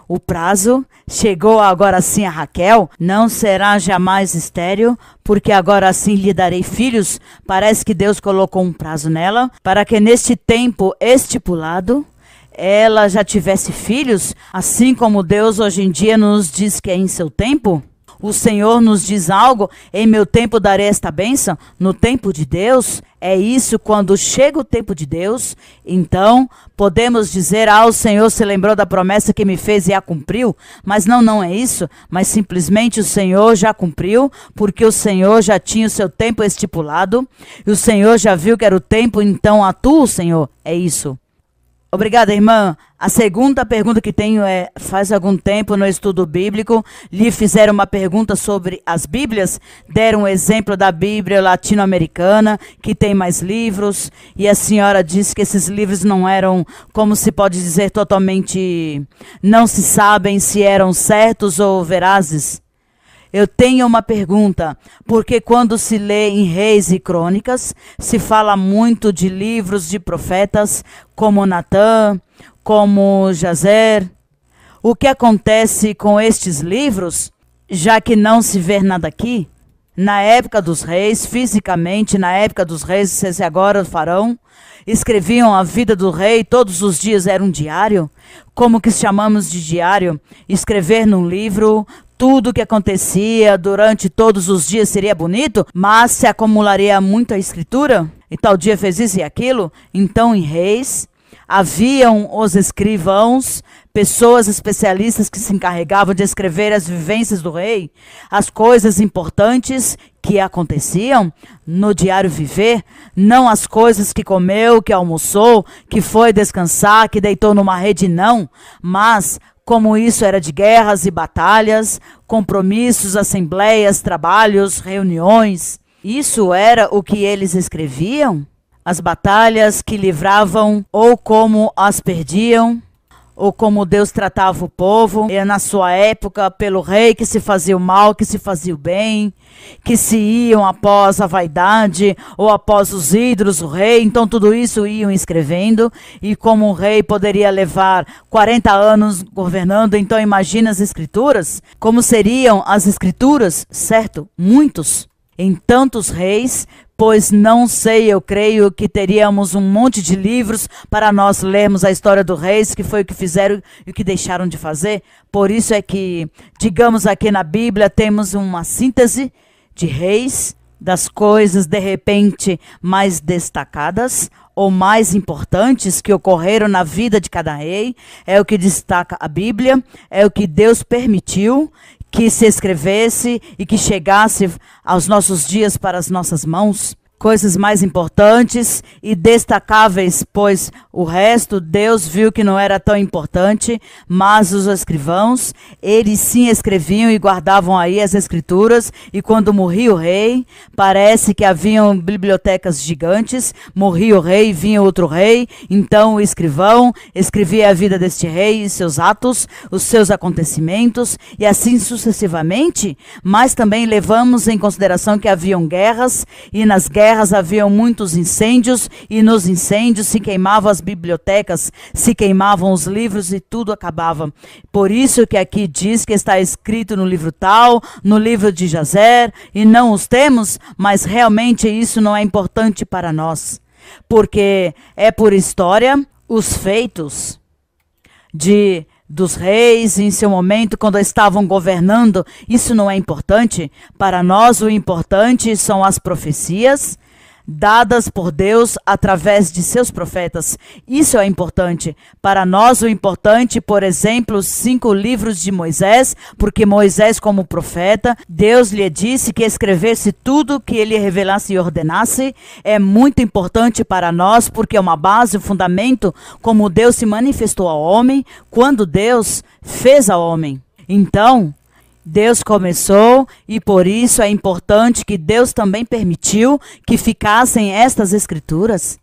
o prazo, chegou agora sim a Raquel, não será jamais estéril, porque agora sim lhe darei filhos. Parece que Deus colocou um prazo nela, para que neste tempo estipulado, ela já tivesse filhos, assim como Deus hoje em dia nos diz que é em seu tempo. O Senhor nos diz algo, em meu tempo darei esta bênção, no tempo de Deus, é isso, quando chega o tempo de Deus, então podemos dizer, o Senhor se lembrou da promessa que me fez e a cumpriu, mas não é isso, mas simplesmente o Senhor já cumpriu, porque o Senhor já tinha o seu tempo estipulado, e o Senhor já viu que era o tempo, então atua o Senhor, é isso. Obrigada, irmã. A segunda pergunta que tenho é, faz algum tempo no estudo bíblico, lhe fizeram uma pergunta sobre as Bíblias, deram um exemplo da Bíblia latino-americana, que tem mais livros, e a senhora disse que esses livros não eram, como se pode dizer, totalmente, não se sabem se eram certos ou verazes. Eu tenho uma pergunta, porque quando se lê em Reis e Crônicas, se fala muito de livros de profetas, como Natã, como Jazer. O que acontece com estes livros, já que não se vê nada aqui? Na época dos reis, fisicamente, na época dos reis, vocês agora farão, escreviam a vida do rei, todos os dias era um diário. Como que chamamos de diário? Escrever num livro tudo o que acontecia durante todos os dias seria bonito, mas se acumularia muito a escritura, e tal dia fez isso e aquilo. Então em Reis, Haviam os escrivãos, pessoas especialistas que se encarregavam de escrever as vivências do rei, as coisas importantes que aconteciam no diário viver, não as coisas que comeu, que almoçou, que foi descansar, que deitou numa rede, não, mas como isso era de guerras e batalhas, compromissos, assembleias, trabalhos, reuniões. Isso era o que eles escreviam? As batalhas que livravam, ou como as perdiam, ou como Deus tratava o povo, e na sua época, pelo rei que se fazia o mal, que se fazia o bem, que se iam após a vaidade, ou após os ídolos, o rei, então tudo isso iam escrevendo, e como um rei poderia levar 40 anos governando, então imagina as escrituras, como seriam as escrituras, certo? Muitos, em tantos reis, pois não sei, eu creio que teríamos um monte de livros para nós lermos a história dos reis, que foi o que fizeram e o que deixaram de fazer. Por isso é que, digamos aqui na Bíblia, temos uma síntese de reis, das coisas de repente mais destacadas ou mais importantes que ocorreram na vida de cada rei. É o que destaca a Bíblia, é o que Deus permitiu que se escrevesse e que chegasse aos nossos dias para as nossas mãos. Coisas mais importantes e destacáveis, pois o resto Deus viu que não era tão importante, mas os escrivãos, eles sim escreviam e guardavam aí as escrituras, e quando morria o rei, parece que haviam bibliotecas gigantes, morria o rei, vinha outro rei, então o escrivão escrevia a vida deste rei e seus atos, os seus acontecimentos, e assim sucessivamente, mas também levamos em consideração que haviam guerras, e nas guerras haviam muitos incêndios, e nos incêndios se queimavam as bibliotecas, se queimavam os livros e tudo acabava. Por isso que aqui diz que está escrito no livro tal, no livro de Jazer, e não os temos, mas realmente isso não é importante para nós, porque é por história, os feitos dos reis em seu momento, quando estavam governando, isso não é importante. Para nós o importante são as profecias dadas por Deus através de seus profetas. Isso é importante. Para nós o importante, por exemplo, os 5 livros de Moisés, porque Moisés como profeta, Deus lhe disse que escrevesse tudo que ele revelasse e ordenasse. É muito importante para nós, porque é uma base, um fundamento, como Deus se manifestou ao homem, quando Deus fez ao homem. Então, Deus começou, e por isso é importante que Deus também permitiu que ficassem estas escrituras.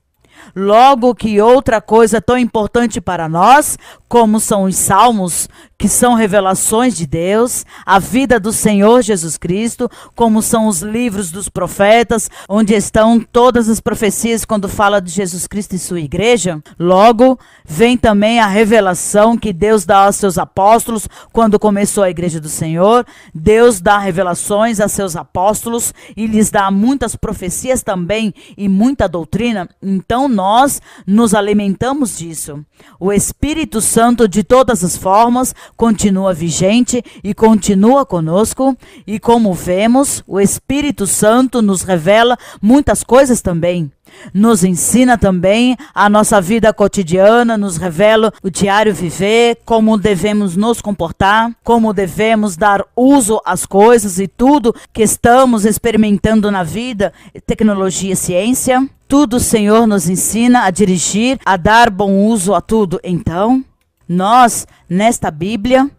Logo que outra coisa tão importante para nós, como são os salmos, que são revelações de Deus, a vida do Senhor Jesus Cristo, como são os livros dos profetas, onde estão todas as profecias quando fala de Jesus Cristo e sua igreja. Logo, vem também a revelação que Deus dá aos seus apóstolos, quando começou a igreja do Senhor. Deus dá revelações a seus apóstolos e lhes dá muitas profecias também e muita doutrina. Então, nós nos alimentamos disso. O Espírito Santo, de todas as formas, continua vigente e continua conosco, e como vemos, o Espírito Santo nos revela muitas coisas também. Nos ensina também a nossa vida cotidiana, nos revela o diário viver, como devemos nos comportar, como devemos dar uso às coisas e tudo que estamos experimentando na vida, tecnologia, ciência. Tudo o Senhor nos ensina a dirigir, a dar bom uso a tudo. Então, nós, nesta Bíblia,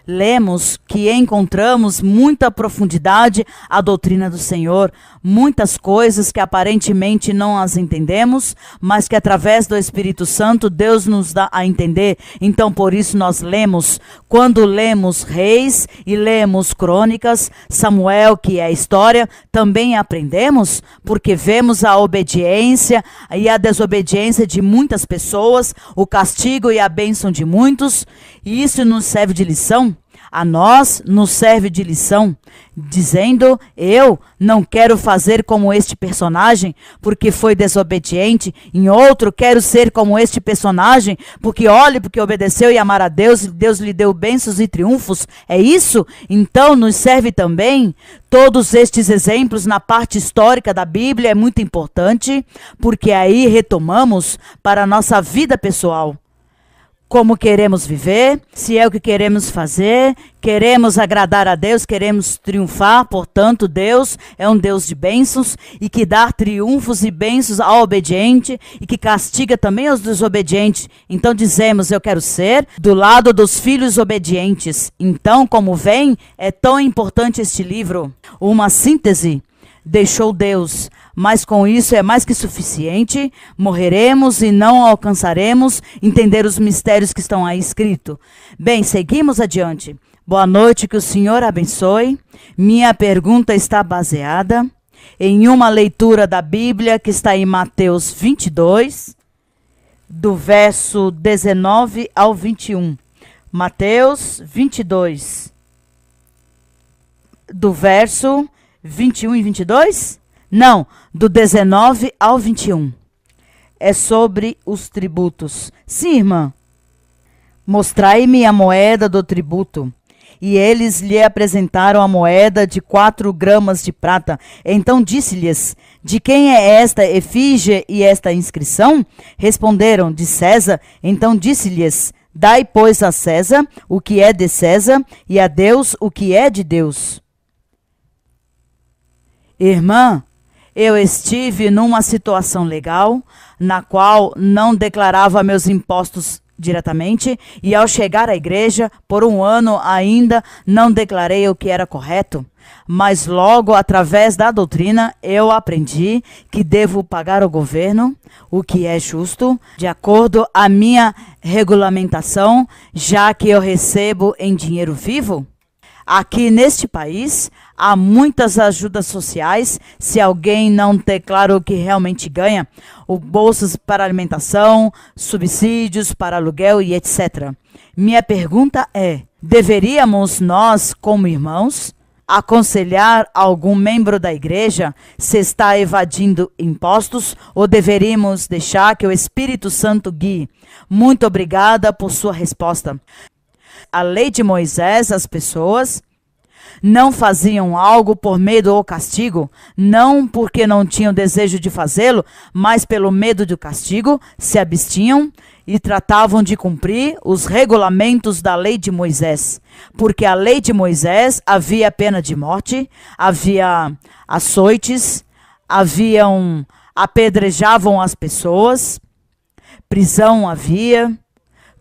lemos que encontramos muita profundidade à doutrina do Senhor, muitas coisas que aparentemente não as entendemos, mas que através do Espírito Santo Deus nos dá a entender. Então por isso nós lemos, quando lemos Reis e lemos Crônicas, Samuel, que é a história, também aprendemos, porque vemos a obediência e a desobediência de muitas pessoas, o castigo e a bênção de muitos, e isso nos serve de lição. A nós nos serve de lição, dizendo: eu não quero fazer como este personagem, porque foi desobediente. Em outro, quero ser como este personagem, porque obedeceu e amar a Deus, e Deus lhe deu bênçãos e triunfos. É isso? Então nos serve também. Todos estes exemplos na parte histórica da Bíblia é muito importante, porque aí retomamos para a nossa vida pessoal. Como queremos viver, se é o que queremos fazer, queremos agradar a Deus, queremos triunfar. Portanto, Deus é um Deus de bênçãos e que dá triunfos e bênçãos ao obediente e que castiga também os desobedientes. Então dizemos: eu quero ser do lado dos filhos obedientes. Então, como vem, é tão importante este livro. Uma síntese. Deixou Deus, mas com isso é mais que suficiente. Morreremos e não alcançaremos entender os mistérios que estão aí escritos. Bem, seguimos adiante. Boa noite, que o Senhor abençoe. Minha pergunta está baseada em uma leitura da Bíblia que está em Mateus 22, do verso 19 ao 21. Mateus 22, do verso 21 e 22? Não, do 19 ao 21. É sobre os tributos. Sim, irmã. Mostrai-me a moeda do tributo. E eles lhe apresentaram a moeda de 4 gramas de prata. Então disse-lhes: de quem é esta efígie e esta inscrição? Responderam: de César. Então disse-lhes: dai, pois, a César o que é de César, e a Deus o que é de Deus. Irmã, eu estive numa situação legal, na qual não declarava meus impostos diretamente, e ao chegar à igreja, por 1 ano ainda não declarei o que era correto. Mas logo, através da doutrina, eu aprendi que devo pagar ao governo o que é justo, de acordo à minha regulamentação, já que eu recebo em dinheiro vivo. Aqui neste país, há muitas ajudas sociais, se alguém não declara o que realmente ganha, bolsas para alimentação, subsídios para aluguel e etc. Minha pergunta é: deveríamos nós, como irmãos, aconselhar algum membro da igreja se está evadindo impostos, ou deveríamos deixar que o Espírito Santo guie? Muito obrigada por sua resposta. A lei de Moisés, as pessoas não faziam algo por medo ou castigo, não porque não tinham desejo de fazê-lo, mas pelo medo do castigo, se abstinham e tratavam de cumprir os regulamentos da lei de Moisés. Porque a lei de Moisés havia pena de morte, havia açoites, apedrejavam as pessoas, prisão havia,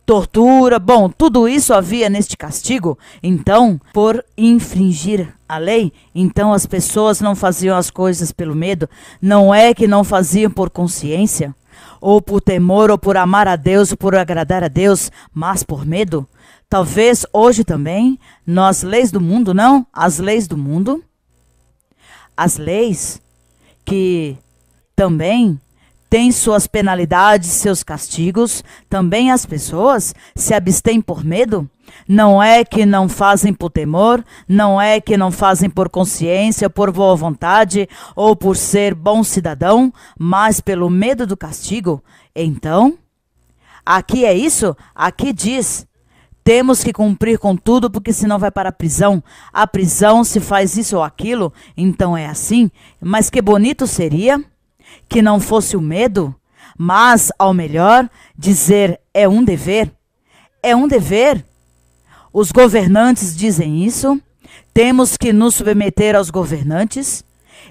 tortura, bom, tudo isso havia neste castigo. Então, por infringir a lei, então as pessoas não faziam as coisas pelo medo. Não é que não faziam por consciência, ou por temor, ou por amar a Deus, ou por agradar a Deus, mas por medo. Talvez hoje também, nas leis do mundo, não, as leis do mundo, as leis que também tem suas penalidades, seus castigos, também as pessoas se abstêm por medo. Não é que não fazem por temor, não é que não fazem por consciência, por boa vontade ou por ser bom cidadão, mas pelo medo do castigo. Então, aqui é isso, aqui diz: temos que cumprir com tudo, porque senão vai para a prisão. A prisão se faz isso ou aquilo, então é assim. Mas que bonito seria que não fosse o medo, mas, ao melhor, dizer: é um dever. É um dever. Os governantes dizem isso. Temos que nos submeter aos governantes.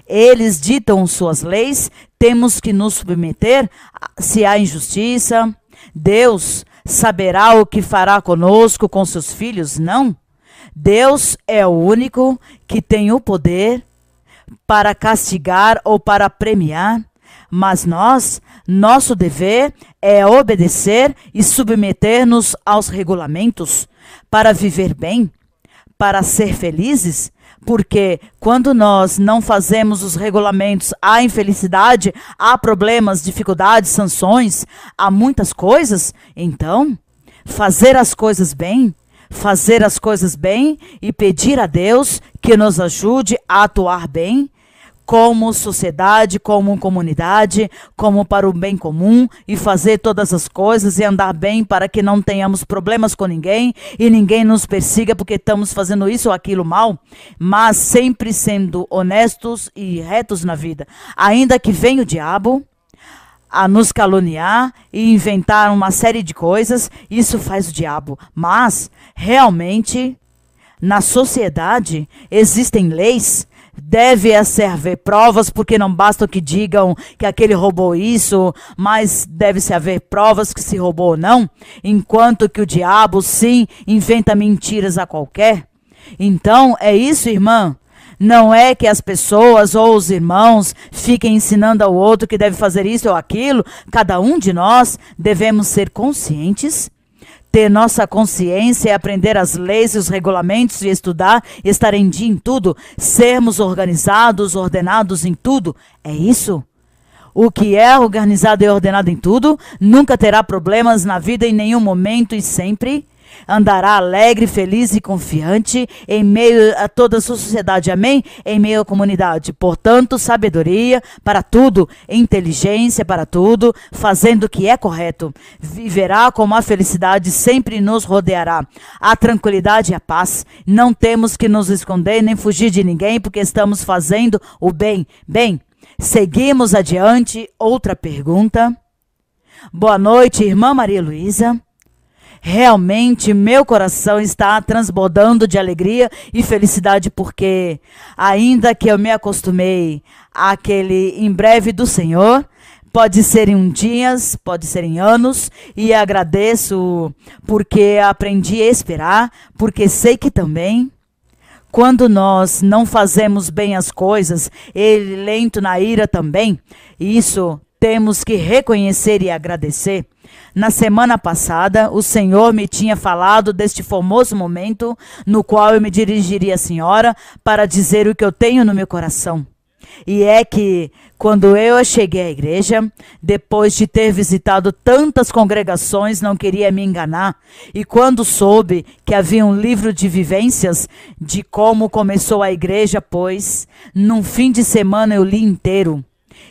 Eles ditam suas leis. Temos que nos submeter. Se há injustiça, Deus saberá o que fará conosco, com seus filhos? Não. Deus é o único que tem o poder para castigar ou para premiar. Mas nosso dever é obedecer e submeter-nos aos regulamentos para viver bem, para ser felizes, porque quando nós não fazemos os regulamentos, há infelicidade, há problemas, dificuldades, sanções, há muitas coisas. Então, fazer as coisas bem, fazer as coisas bem e pedir a Deus que nos ajude a atuar bem, como sociedade, como comunidade, como para o bem comum, e fazer todas as coisas e andar bem para que não tenhamos problemas com ninguém e ninguém nos persiga porque estamos fazendo isso ou aquilo mal, mas sempre sendo honestos e retos na vida. Ainda que venha o diabo a nos caluniar e inventar uma série de coisas, isso faz o diabo. Mas, realmente, na sociedade existem leis. Deve haver provas, porque não basta que digam que aquele roubou isso, mas deve-se haver provas que se roubou ou não, enquanto que o diabo, sim, inventa mentiras a qualquer. Então, é isso, irmã. Não é que as pessoas ou os irmãos fiquem ensinando ao outro que deve fazer isso ou aquilo. Cada um de nós devemos ser conscientes, ter nossa consciência e aprender as leis e os regulamentos e estudar e estar em dia em tudo, sermos organizados, ordenados em tudo. É isso. O que é organizado e ordenado em tudo nunca terá problemas na vida em nenhum momento e sempre andará alegre, feliz e confiante em meio a toda a sociedade, amém? Em meio à comunidade. Portanto, sabedoria para tudo, inteligência para tudo, fazendo o que é correto. Viverá como a felicidade sempre nos rodeará. A tranquilidade e a paz. Não temos que nos esconder nem fugir de ninguém, porque estamos fazendo o bem. Bem, seguimos adiante. Outra pergunta. Boa noite, irmã Maria Luísa. Realmente, meu coração está transbordando de alegria e felicidade, porque, ainda que eu me acostumei àquele em breve do Senhor, pode ser em dias, pode ser em anos, e agradeço porque aprendi a esperar, porque sei que também, quando nós não fazemos bem as coisas, ele lento na ira também, isso temos que reconhecer e agradecer. Na semana passada, o Senhor me tinha falado deste formoso momento no qual eu me dirigiria à senhora para dizer o que eu tenho no meu coração. E é que, quando eu cheguei à igreja, depois de ter visitado tantas congregações, não queria me enganar. E quando soube que havia um livro de vivências de como começou a igreja, pois, num fim de semana eu li inteiro.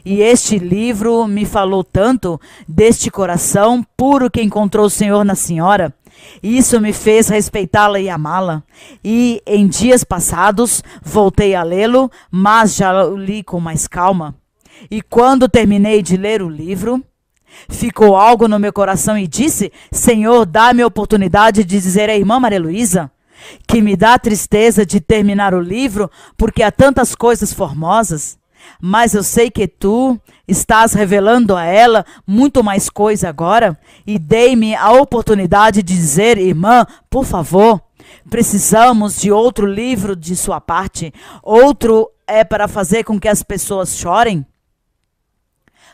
E este livro me falou tanto deste coração puro que encontrou o Senhor na senhora. Isso me fez respeitá-la e amá-la. E em dias passados voltei a lê-lo, mas já o li com mais calma. E quando terminei de ler o livro, ficou algo no meu coração e disse: Senhor, dá-me a oportunidade de dizer à irmã Maria Luísa que me dá tristeza de terminar o livro, porque há tantas coisas formosas. Mas eu sei que tu estás revelando a ela muito mais coisa agora, e dei-me a oportunidade de dizer: irmã, por favor, precisamos de outro livro de sua parte. Outro é para fazer com que as pessoas chorem,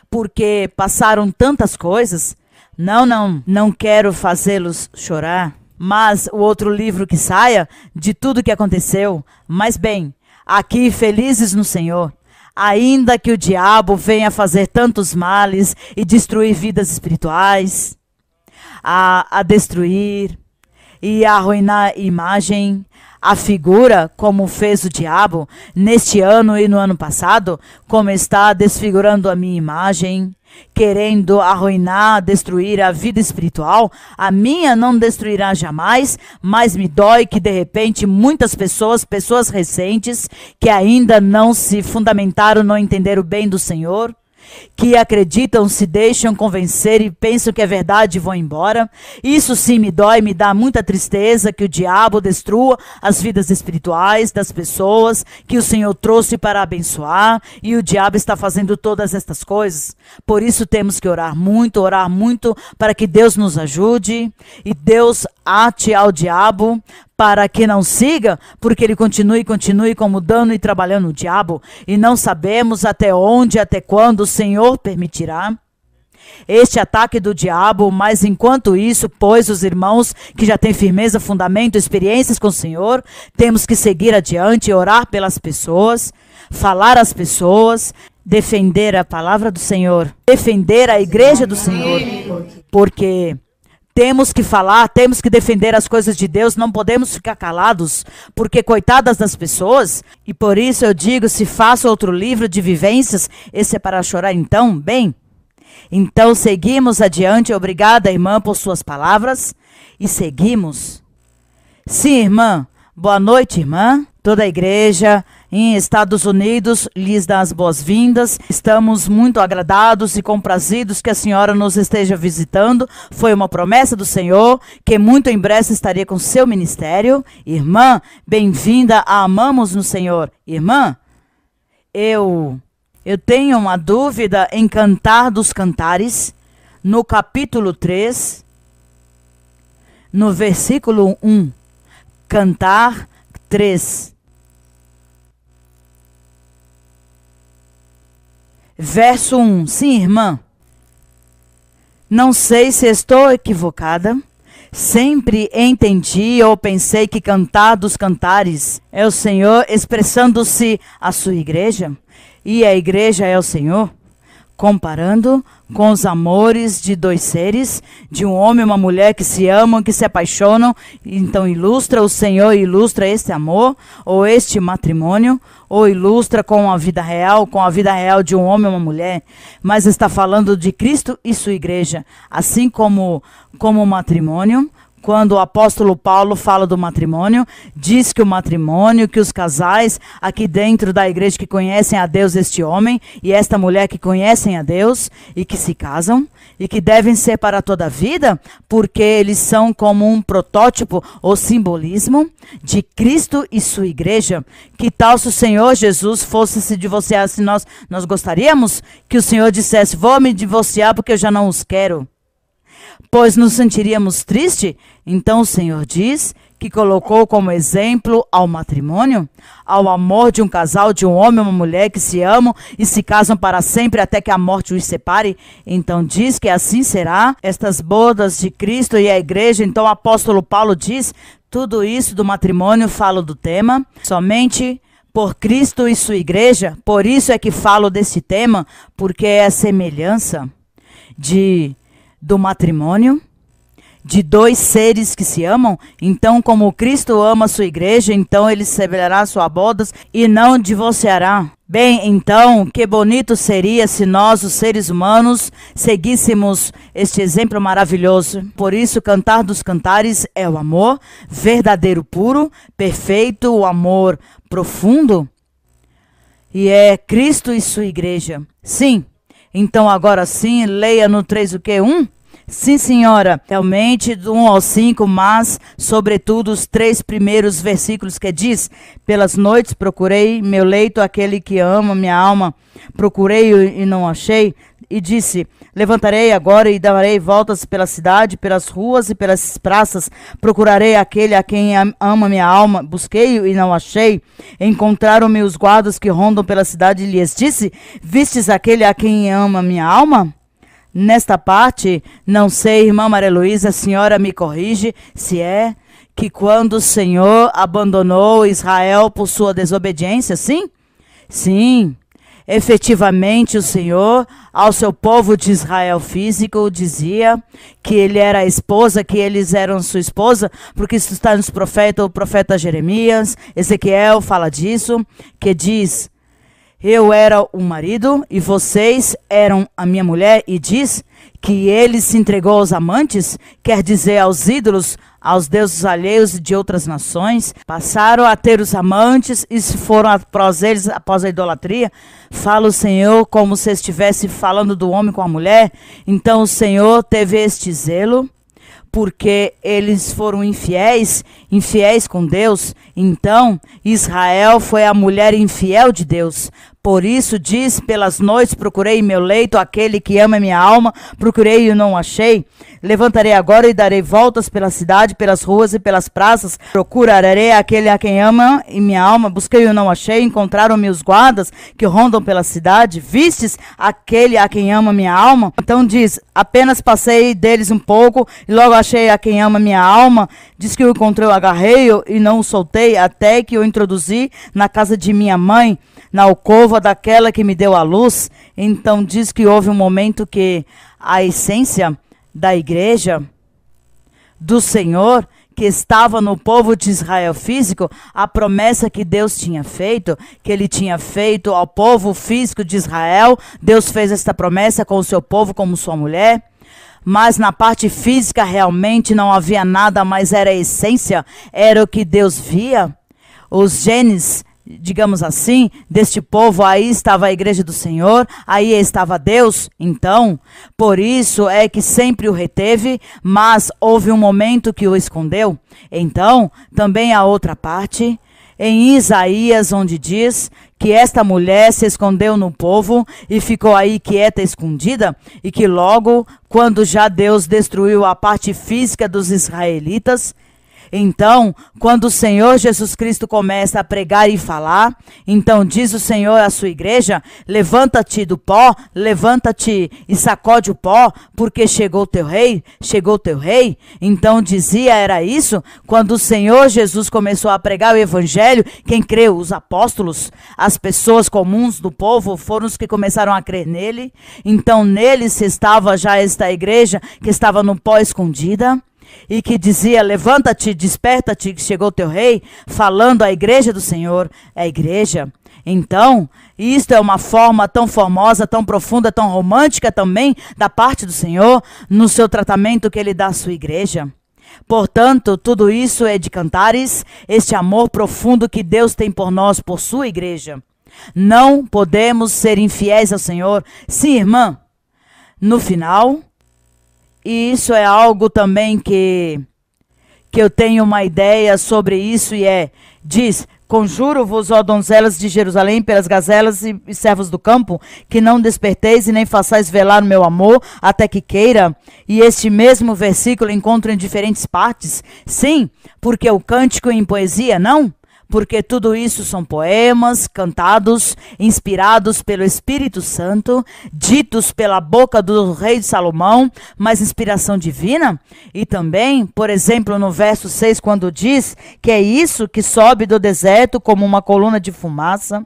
porque passaram tantas coisas. Não quero fazê-los chorar, mas o outro livro que saia de tudo que aconteceu. Mas bem, aqui felizes no Senhor. Ainda que o diabo venha fazer tantos males e destruir vidas espirituais, a destruir e a arruinar a imagem, a figura, como fez o diabo neste ano e no ano passado, como está desfigurando a minha imagem, querendo arruinar, destruir a vida espiritual. A minha não destruirá jamais, mas me dói que de repente muitas pessoas recentes, que ainda não se fundamentaram, não entenderam bem do Senhor, que acreditam, se deixam convencer e pensam que é verdade e vão embora. Isso sim me dói, me dá muita tristeza que o diabo destrua as vidas espirituais das pessoas que o Senhor trouxe para abençoar, e o diabo está fazendo todas estas coisas. Por isso temos que orar muito para que Deus nos ajude e Deus ate ao diabo para que não siga, porque ele continue incomodando e trabalhando o diabo, e não sabemos até onde, até quando o Senhor permitirá este ataque do diabo. Mas enquanto isso, pois os irmãos que já têm firmeza, fundamento, experiências com o Senhor, temos que seguir adiante, orar pelas pessoas, falar às pessoas, defender a palavra do Senhor, defender a igreja do Senhor, porque Temos que falar, temos que defender as coisas de Deus, não podemos ficar calados, porque coitadas das pessoas. E por isso eu digo, se faço outro livro de vivências, esse é para chorar então? Bem, então seguimos adiante. Obrigada, irmã, por suas palavras. E seguimos. Sim, irmã. Boa noite, irmã. Toda a igreja em Estados Unidos lhes dá as boas-vindas. Estamos muito agradados e comprazidos que a senhora nos esteja visitando. Foi uma promessa do Senhor que muito em breve estaria com seu ministério. Irmã, bem-vinda a Amamos no Senhor. Irmã, eu tenho uma dúvida em Cantar dos Cantares, no capítulo 3, no versículo 1. Cantar 3. Verso 1. Sim, irmã. Não sei se estou equivocada. Sempre entendi ou pensei que Cantar dos Cantares é o Senhor expressando-se à sua igreja. E a igreja é o Senhor. Comparando com os amores de dois seres, de um homem e uma mulher que se amam, que se apaixonam. Então ilustra, o Senhor ilustra este amor, ou este matrimônio, ou ilustra com a vida real de um homem e uma mulher. Mas está falando de Cristo e sua igreja. Assim como o matrimônio, quando o apóstolo Paulo fala do matrimônio, diz que o matrimônio, que os casais aqui dentro da igreja que conhecem a Deus, este homem e esta mulher que conhecem a Deus e que se casam e que devem ser para toda a vida, porque eles são como um protótipo ou simbolismo de Cristo e sua igreja. Que tal se o Senhor Jesus fosse se divorciar? Se nós gostaríamos que o Senhor dissesse, vou me divorciar porque eu já não os quero, pois nos sentiríamos tristes. Então o Senhor diz que colocou como exemplo ao matrimônio, ao amor de um casal, de um homem e uma mulher que se amam e se casam para sempre até que a morte os separe. Então diz que assim será estas bodas de Cristo e a igreja. Então o apóstolo Paulo diz, tudo isso do matrimônio, falo do tema, somente por Cristo e sua igreja. Por isso é que falo desse tema, porque é a semelhança do matrimônio, de dois seres que se amam. Então, como Cristo ama a sua igreja, então ele celebrar suas bodas e não divorciará. Bem, então, que bonito seria se nós, os seres humanos, seguíssemos este exemplo maravilhoso. Por isso, Cantar dos Cantares é o amor verdadeiro, puro, perfeito, o amor profundo. E é Cristo e sua igreja. Sim. Então, agora sim, leia no 3 o quê? 1? Sim, senhora. Realmente, do 1 ao 5, mas, sobretudo, os 3 primeiros versículos que diz, pelas noites procurei meu leito, aquele que ama minha alma. Procurei e não achei. E disse, levantarei agora e darei voltas pela cidade, pelas ruas e pelas praças. Procurarei aquele a quem ama minha alma. Busquei-o e não achei. Encontraram-me os guardas que rondam pela cidade e lhes disse, vistes aquele a quem ama minha alma? Nesta parte, não sei, irmã Maria Luísa, a senhora me corrige, se é que quando o Senhor abandonou Israel por sua desobediência, sim? Sim. Efetivamente, o Senhor, ao seu povo de Israel físico, dizia que ele era a esposa, que eles eram sua esposa, porque isso está nos profetas, o profeta Jeremias, Ezequiel fala disso, que diz, eu era o marido e vocês eram a minha mulher, e diz que ele se entregou aos amantes, quer dizer aos ídolos, aos deuses alheios de outras nações, passaram a ter os amantes e se foram após eles, após a idolatria. Fala o Senhor como se estivesse falando do homem com a mulher. Então o Senhor teve este zelo, porque eles foram infiéis com Deus. Então Israel foi a mulher infiel de Deus. Por isso diz, pelas noites procurei meu leito, aquele que ama minha alma, procurei e não achei. Levantarei agora e darei voltas pela cidade, pelas ruas e pelas praças. Procurarei aquele a quem ama e minha alma, busquei e não achei. Encontraram-me os guardas que rondam pela cidade. Vistes aquele a quem ama minha alma? Então diz, apenas passei deles um pouco e logo achei a quem ama minha alma. Diz que o encontrei, o agarrei-o e não o soltei, até que o introduzi na casa de minha mãe, na alcova daquela que me deu a luz. Então diz que houve um momento que a essência da igreja do Senhor que estava no povo de Israel físico, a promessa que Deus tinha feito, que ele tinha feito ao povo físico de Israel. Deus fez esta promessa com o seu povo como sua mulher. Mas na parte física realmente não havia nada, mas era a essência, era o que Deus via. Os genes, digamos assim, deste povo, aí estava a igreja do Senhor, aí estava Deus. Então, por isso é que sempre o reteve, mas houve um momento que o escondeu. Então, também a outra parte, em Isaías, onde diz que esta mulher se escondeu no povo e ficou aí quieta, escondida, e que logo, quando já Deus destruiu a parte física dos israelitas, então, quando o Senhor Jesus Cristo começa a pregar e falar, então diz o Senhor à sua igreja: levanta-te do pó, levanta-te e sacode o pó, porque chegou teu rei, chegou teu rei. Então dizia, era isso, quando o Senhor Jesus começou a pregar o evangelho, quem creu? Os apóstolos, as pessoas comuns do povo foram os que começaram a crer nele. Então neles estava já esta igreja que estava no pó escondida, e que dizia: levanta-te, desperta-te, que chegou teu rei, falando à igreja do Senhor, é a igreja. Então, isto é uma forma tão formosa, tão profunda, tão romântica também da parte do Senhor, no seu tratamento que ele dá à sua igreja. Portanto, tudo isso é de Cantares, este amor profundo que Deus tem por nós, por sua igreja. Não podemos ser infiéis ao Senhor. Sim, irmã, no final... E isso é algo também que eu tenho uma ideia sobre isso, e diz: conjuro-vos, ó donzelas de Jerusalém, pelas gazelas e servos do campo, que não desperteis e nem façais velar o meu amor, até que queira. E este mesmo versículo encontro em diferentes partes. Sim, porque o cântico em poesia, não? Porque tudo isso são poemas cantados, inspirados pelo Espírito Santo, ditos pela boca do rei de Salomão, mas inspiração divina. E também, por exemplo, no verso 6, quando diz que é isso que sobe do deserto como uma coluna de fumaça,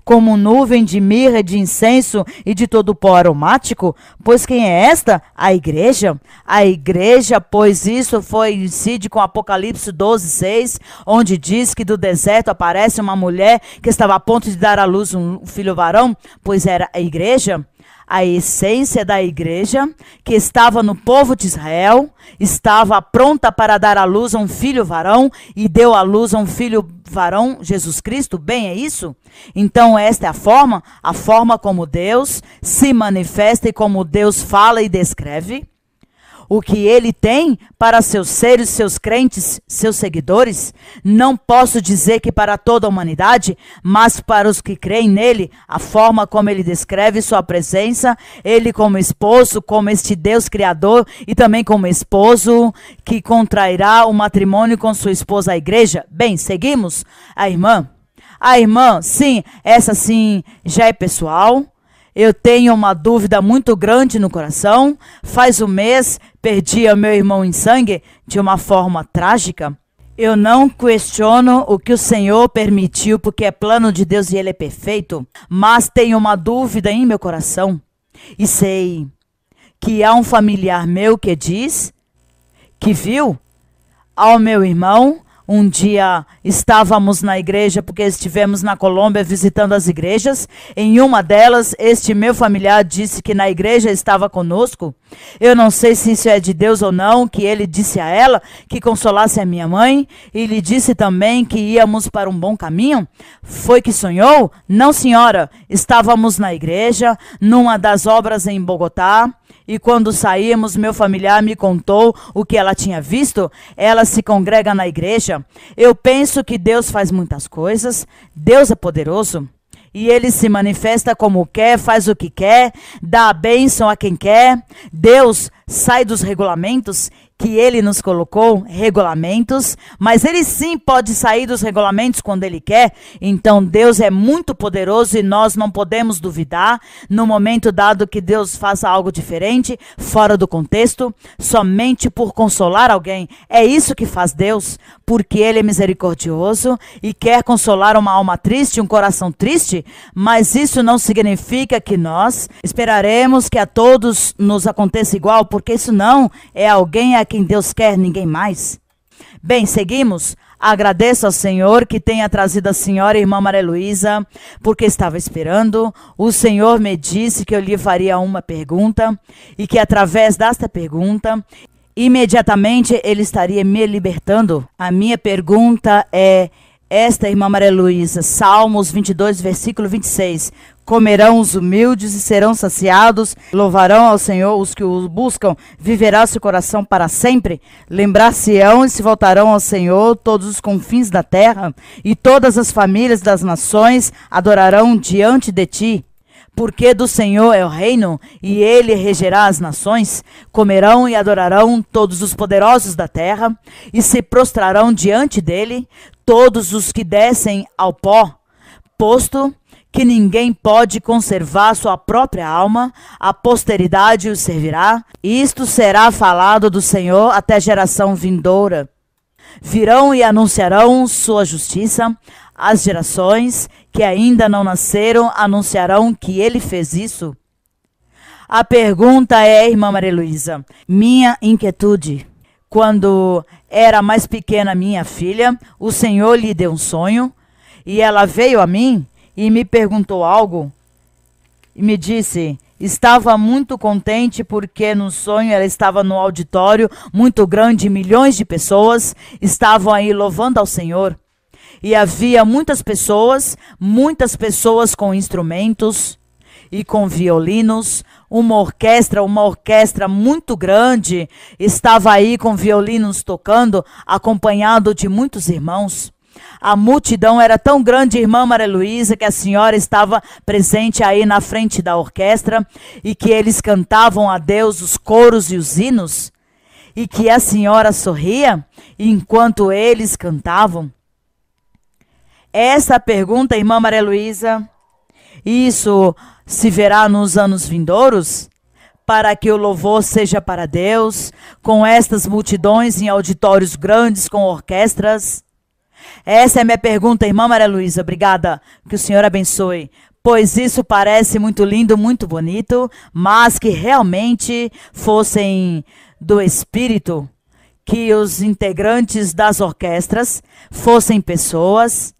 como nuvem de mirra, de incenso e de todo o pó aromático. Pois quem é esta? A igreja. A igreja, pois isso coincide com Apocalipse 12:6, onde diz que do deserto aparece uma mulher que estava a ponto de dar à luz um filho varão, pois era a igreja. A essência da igreja, que estava no povo de Israel, estava pronta para dar à luz a um filho varão, e deu à luz a um filho varão, Jesus Cristo. Bem, é isso? Então esta é a forma como Deus se manifesta e como Deus fala e descreve o que ele tem para seus seres, seus crentes, seus seguidores. Não posso dizer que para toda a humanidade, mas para os que creem nele, a forma como ele descreve sua presença, ele como esposo, como este Deus criador, e também como esposo que contrairá o matrimônio com sua esposa, a igreja. Bem, seguimos. A irmã, sim, essa sim já é pessoal. Eu tenho uma dúvida muito grande no coração. Faz um mês, perdi o meu irmão em sangue de uma forma trágica. Eu não questiono o que o Senhor permitiu, porque é plano de Deus e ele é perfeito. Mas tenho uma dúvida em meu coração. E sei que há um familiar meu que diz que viu ao meu irmão. Um dia estávamos na igreja, porque estivemos na Colômbia visitando as igrejas. Em uma delas, este meu familiar disse que na igreja estava conosco. Eu não sei se isso é de Deus ou não, que ele disse a ela que consolasse a minha mãe. E lhe disse também que íamos para um bom caminho. Foi que sonhou? Não, senhora. Estávamos na igreja, numa das obras em Bogotá. E quando saímos, meu familiar me contou o que ela tinha visto. Ela se congrega na igreja. Eu penso que Deus faz muitas coisas. Deus é poderoso. E ele se manifesta como quer, faz o que quer, dá a bênção a quem quer. Deus sai dos regulamentos que ele nos colocou, regulamentos, mas ele sim pode sair dos regulamentos quando ele quer. Então Deus é muito poderoso e nós não podemos duvidar no momento dado que Deus faça algo diferente, fora do contexto, somente por consolar alguém. É isso que faz Deus, porque ele é misericordioso e quer consolar uma alma triste, um coração triste, mas isso não significa que nós esperaremos que a todos nos aconteça igual, porque isso não é alguém a quem Deus quer, ninguém mais. Bem, seguimos. Agradeço ao Senhor que tenha trazido a senhora irmã Maria Luísa, porque estava esperando. O Senhor me disse que eu lhe faria uma pergunta e que através desta pergunta, imediatamente ele estaria me libertando. A minha pergunta é esta, irmã Maria Luísa, Salmos 22, versículo 26. Comerão os humildes e serão saciados, louvarão ao Senhor os que o buscam, viverá seu coração para sempre. Lembrar-se-ão e se voltarão ao Senhor todos os confins da terra, e todas as famílias das nações adorarão diante de ti. Porque do Senhor é o reino, e ele regerá as nações. Comerão e adorarão todos os poderosos da terra, e se prostrarão diante dele todos os que descem ao pó, posto que ninguém pode conservar sua própria alma, a posteridade o servirá. Isto será falado do Senhor até a geração vindoura. Virão e anunciarão sua justiça. As gerações que ainda não nasceram anunciarão que ele fez isso. A pergunta é, irmã Maria Luísa, minha inquietude. Quando era mais pequena minha filha, o Senhor lhe deu um sonho e ela veio a mim e me perguntou algo e me disse, estava muito contente porque no sonho ela estava no auditório muito grande, milhões de pessoas estavam aí louvando ao Senhor. E havia muitas pessoas com instrumentos e com violinos, uma orquestra muito grande estava aí com violinos tocando, acompanhado de muitos irmãos. A multidão era tão grande, irmã Maria Luísa, que a senhora estava presente aí na frente da orquestra e que eles cantavam a Deus os coros e os hinos e que a senhora sorria enquanto eles cantavam. Essa pergunta, irmã Maria Luísa, isso se verá nos anos vindouros? Para que o louvor seja para Deus, com estas multidões em auditórios grandes, com orquestras? Essa é a minha pergunta, irmã Maria Luísa. Obrigada, que o Senhor abençoe. Pois isso parece muito lindo, muito bonito, mas que realmente fossem do Espírito, que os integrantes das orquestras fossem pessoas,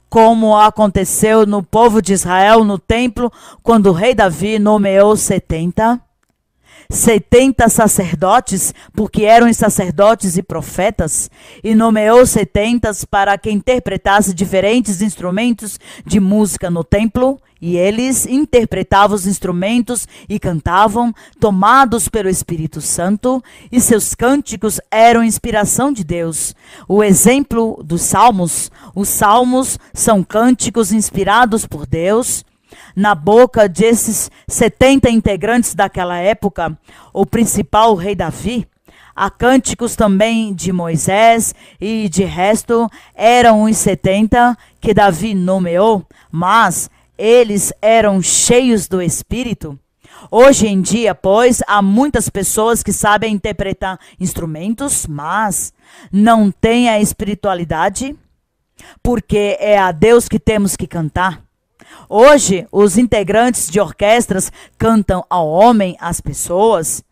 como aconteceu no povo de Israel no templo, quando o rei Davi nomeou 70 sacerdotes, porque eram sacerdotes e profetas, e nomeou 70 para que interpretasse diferentes instrumentos de música no templo, e eles interpretavam os instrumentos e cantavam, tomados pelo Espírito Santo, e seus cânticos eram inspiração de Deus. O exemplo dos salmos, os salmos são cânticos inspirados por Deus. Na boca desses 70 integrantes daquela época, o principal, o rei Davi, há cânticos também de Moisés e de resto eram os 70 que Davi nomeou, mas eles eram cheios do Espírito. Hoje em dia, pois, há muitas pessoas que sabem interpretar instrumentos, mas não têm a espiritualidade, porque é a Deus que temos que cantar. Hoje, os integrantes de orquestras cantam ao homem, às pessoas,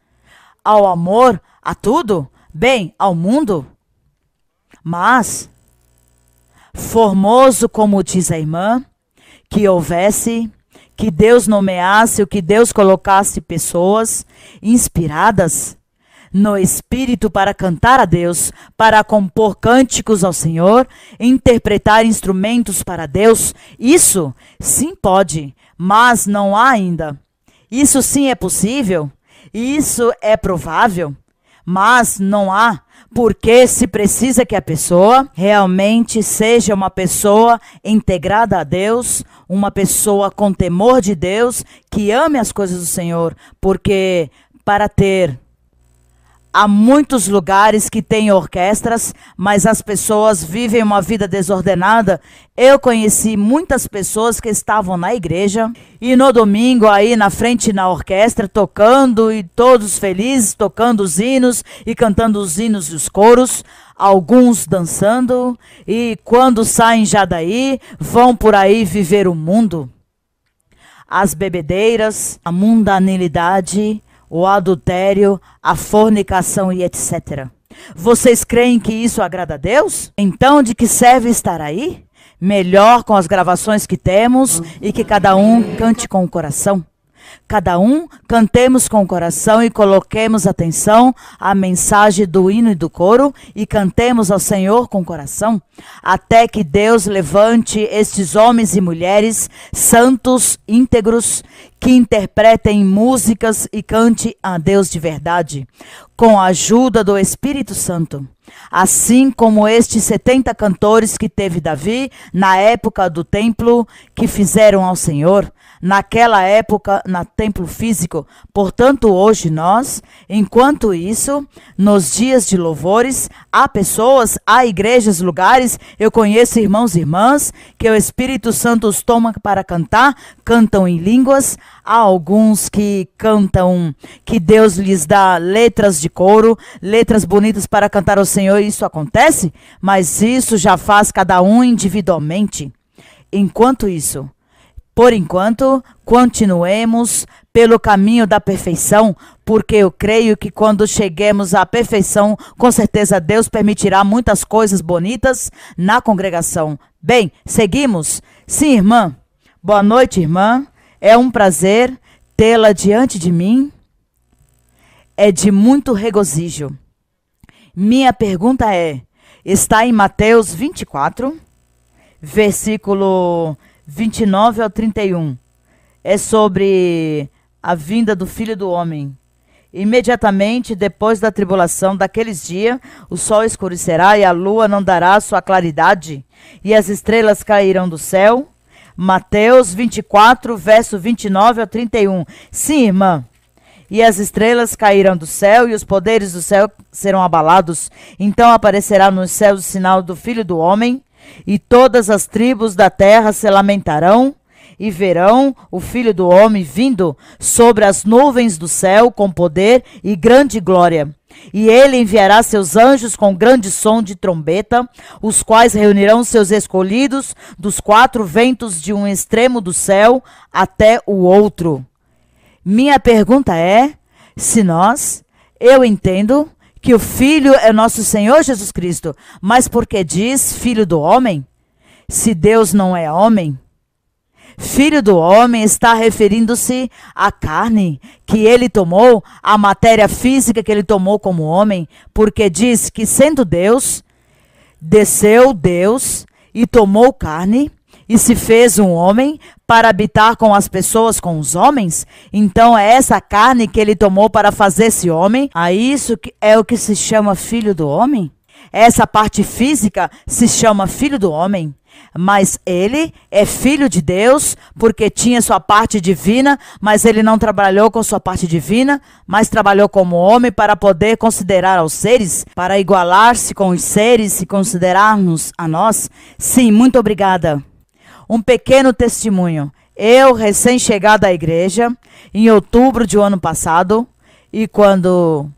ao amor, a tudo, bem, ao mundo. Mas, formoso, como diz a irmã, que houvesse, que Deus nomeasse, ou que Deus colocasse pessoas inspiradas no Espírito para cantar a Deus, para compor cânticos ao Senhor, interpretar instrumentos para Deus. Isso sim pode, mas não há ainda. Isso sim é possível, isso é provável, mas não há, porque se precisa que a pessoa realmente seja uma pessoa integrada a Deus, uma pessoa com temor de Deus, que ame as coisas do Senhor, porque para ter... Há muitos lugares que têm orquestras, mas as pessoas vivem uma vida desordenada. Eu conheci muitas pessoas que estavam na igreja e no domingo aí na frente na orquestra tocando e todos felizes, tocando os hinos e cantando os hinos e os coros, alguns dançando e quando saem já daí vão por aí viver o mundo. As bebedeiras, a mundanalidade, o adultério, a fornicação e etc. Vocês creem que isso agrada a Deus? Então, de que serve estar aí? Melhor com as gravações que temos e que cada um cante com o coração. Cada um cantemos com o coração e coloquemos atenção à mensagem do hino e do coro e cantemos ao Senhor com o coração, até que Deus levante estes homens e mulheres santos, íntegros, que interpretem músicas e cante a Deus de verdade, com a ajuda do Espírito Santo. Assim como estes 70 cantores que teve Davi na época do templo, que fizeram ao Senhor, naquela época no templo físico. Portanto, hoje nós, enquanto isso, nos dias de louvores, há pessoas, há igrejas, lugares, eu conheço irmãos e irmãs, que o Espírito Santo os toma para cantar, cantam em línguas. Há alguns que cantam, que Deus lhes dá letras de coro, letras bonitas para cantar ao Senhor, e isso acontece, mas isso já faz cada um individualmente. Enquanto isso, por enquanto, continuemos pelo caminho da perfeição, porque eu creio que quando cheguemos à perfeição, com certeza Deus permitirá muitas coisas bonitas na congregação. Bem, seguimos? Sim, irmã. Boa noite, irmã. É um prazer tê-la diante de mim. É de muito regozijo. Minha pergunta está em Mateus 24, versículo 29 ao 31. É sobre a vinda do Filho do Homem. Imediatamente depois da tribulação daqueles dias, o sol escurecerá e a lua não dará sua claridade, e as estrelas cairão do céu. Mateus 24, verso 29 ao 31. Sim, irmã. E as estrelas cairão do céu, e os poderes do céu serão abalados. Então aparecerá nos céus o sinal do Filho do Homem, e todas as tribos da terra se lamentarão, e verão o Filho do Homem vindo sobre as nuvens do céu com poder e grande glória. E ele enviará seus anjos com grande som de trombeta, os quais reunirão seus escolhidos dos 4 ventos de um extremo do céu até o outro. Minha pergunta se eu entendo que o Filho é nosso Senhor Jesus Cristo, mas por que diz Filho do Homem, se Deus não é homem? Filho do Homem está referindo-se à carne que ele tomou, à matéria física que ele tomou como homem, porque diz que sendo Deus, desceu Deus e tomou carne e se fez um homem para habitar com as pessoas, com os homens. Então é essa carne que ele tomou para fazer esse homem. Isso é o que se chama Filho do Homem? Essa parte física se chama Filho do Homem. Mas ele é filho de Deus porque tinha sua parte divina, mas ele não trabalhou com sua parte divina, mas trabalhou como homem para poder considerar aos seres, para igualar-se com os seres e considerar-nos a nós. Sim, muito obrigada. Um pequeno testemunho. Eu, recém-chegada à igreja, em outubro do ano passado, e quando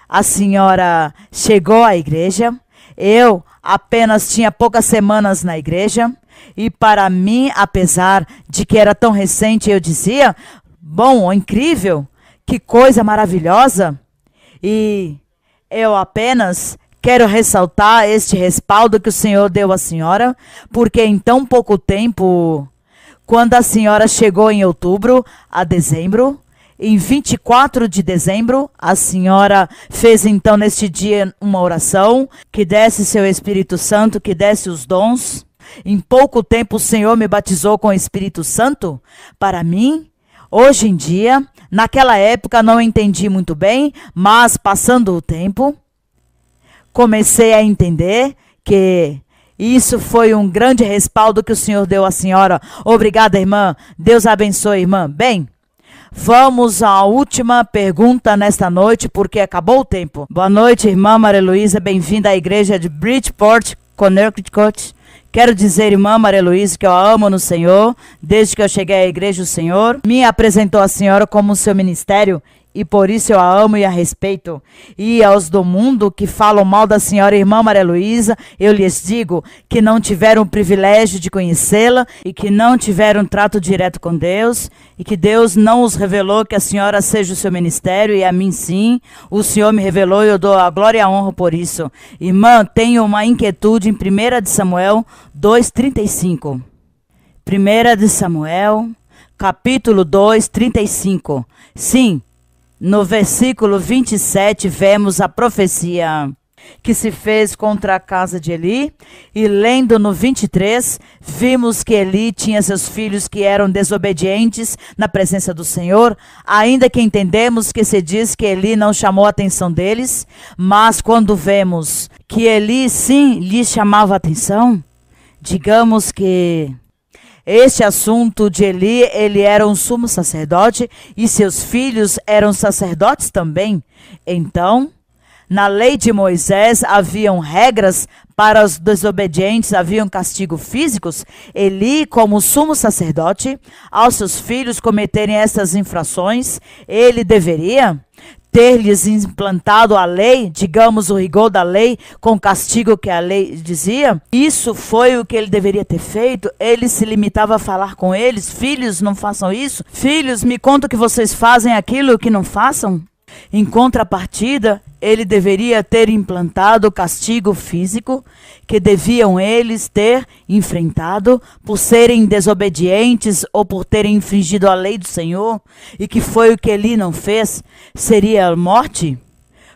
a senhora chegou à igreja, eu apenas tinha poucas semanas na igreja, e para mim, apesar de que era tão recente, eu dizia, bom, incrível, que coisa maravilhosa. E eu apenas quero ressaltar este respaldo que o Senhor deu à senhora, porque em tão pouco tempo, quando a senhora chegou em outubro a dezembro, em 24 de dezembro, a senhora fez então neste dia uma oração, que desse seu Espírito Santo, que desse os dons. Em pouco tempo o Senhor me batizou com o Espírito Santo. Para mim, hoje em dia, naquela época não entendi muito bem, mas passando o tempo, comecei a entender que isso foi um grande respaldo que o Senhor deu à senhora. Obrigada, irmã. Deus abençoe, irmã. Bem, vamos à última pergunta nesta noite, porque acabou o tempo. Boa noite, irmã Maria Luísa. Bem-vinda à igreja de Bridgeport, Connecticut. Quero dizer, irmã Maria Luísa, que eu a amo no Senhor. Desde que eu cheguei à igreja, o Senhor me apresentou a senhora como seu ministério. e por isso eu a amo e a respeito. E aos do mundo que falam mal da senhora irmã Maria Luísa, eu lhes digo que não tiveram o privilégio de conhecê-la e que não tiveram trato direto com Deus e que Deus não os revelou que a senhora seja o seu ministério e a mim sim. O Senhor me revelou e eu dou a glória e a honra por isso. Irmã, tenho uma inquietude em 1 de Samuel 2:35. 1 de Samuel, capítulo 2:35. Sim, no versículo 27 vemos a profecia que se fez contra a casa de Eli, e lendo no 23, vimos que Eli tinha seus filhos que eram desobedientes na presença do Senhor, ainda que entendemos que se diz que Eli não chamou a atenção deles, mas quando vemos que Eli sim lhes chamava a atenção, digamos que este assunto de Eli, ele era um sumo sacerdote e seus filhos eram sacerdotes também. Então, na lei de Moisés haviam regras para os desobedientes, haviam castigos físicos. Eli, como sumo sacerdote, aos seus filhos cometerem essas infrações, ele deveria ter-lhes implantado a lei, digamos, o rigor da lei, com o castigo que a lei dizia. Isso foi o que ele deveria ter feito. Ele se limitava a falar com eles: filhos, não façam isso. Filhos, me contam que vocês fazem aquilo que não façam. Em contrapartida, ele deveria ter implantado o castigo físico que deviam eles ter enfrentado por serem desobedientes ou por terem infringido a lei do Senhor, e que foi o que Eli não fez, seria a morte.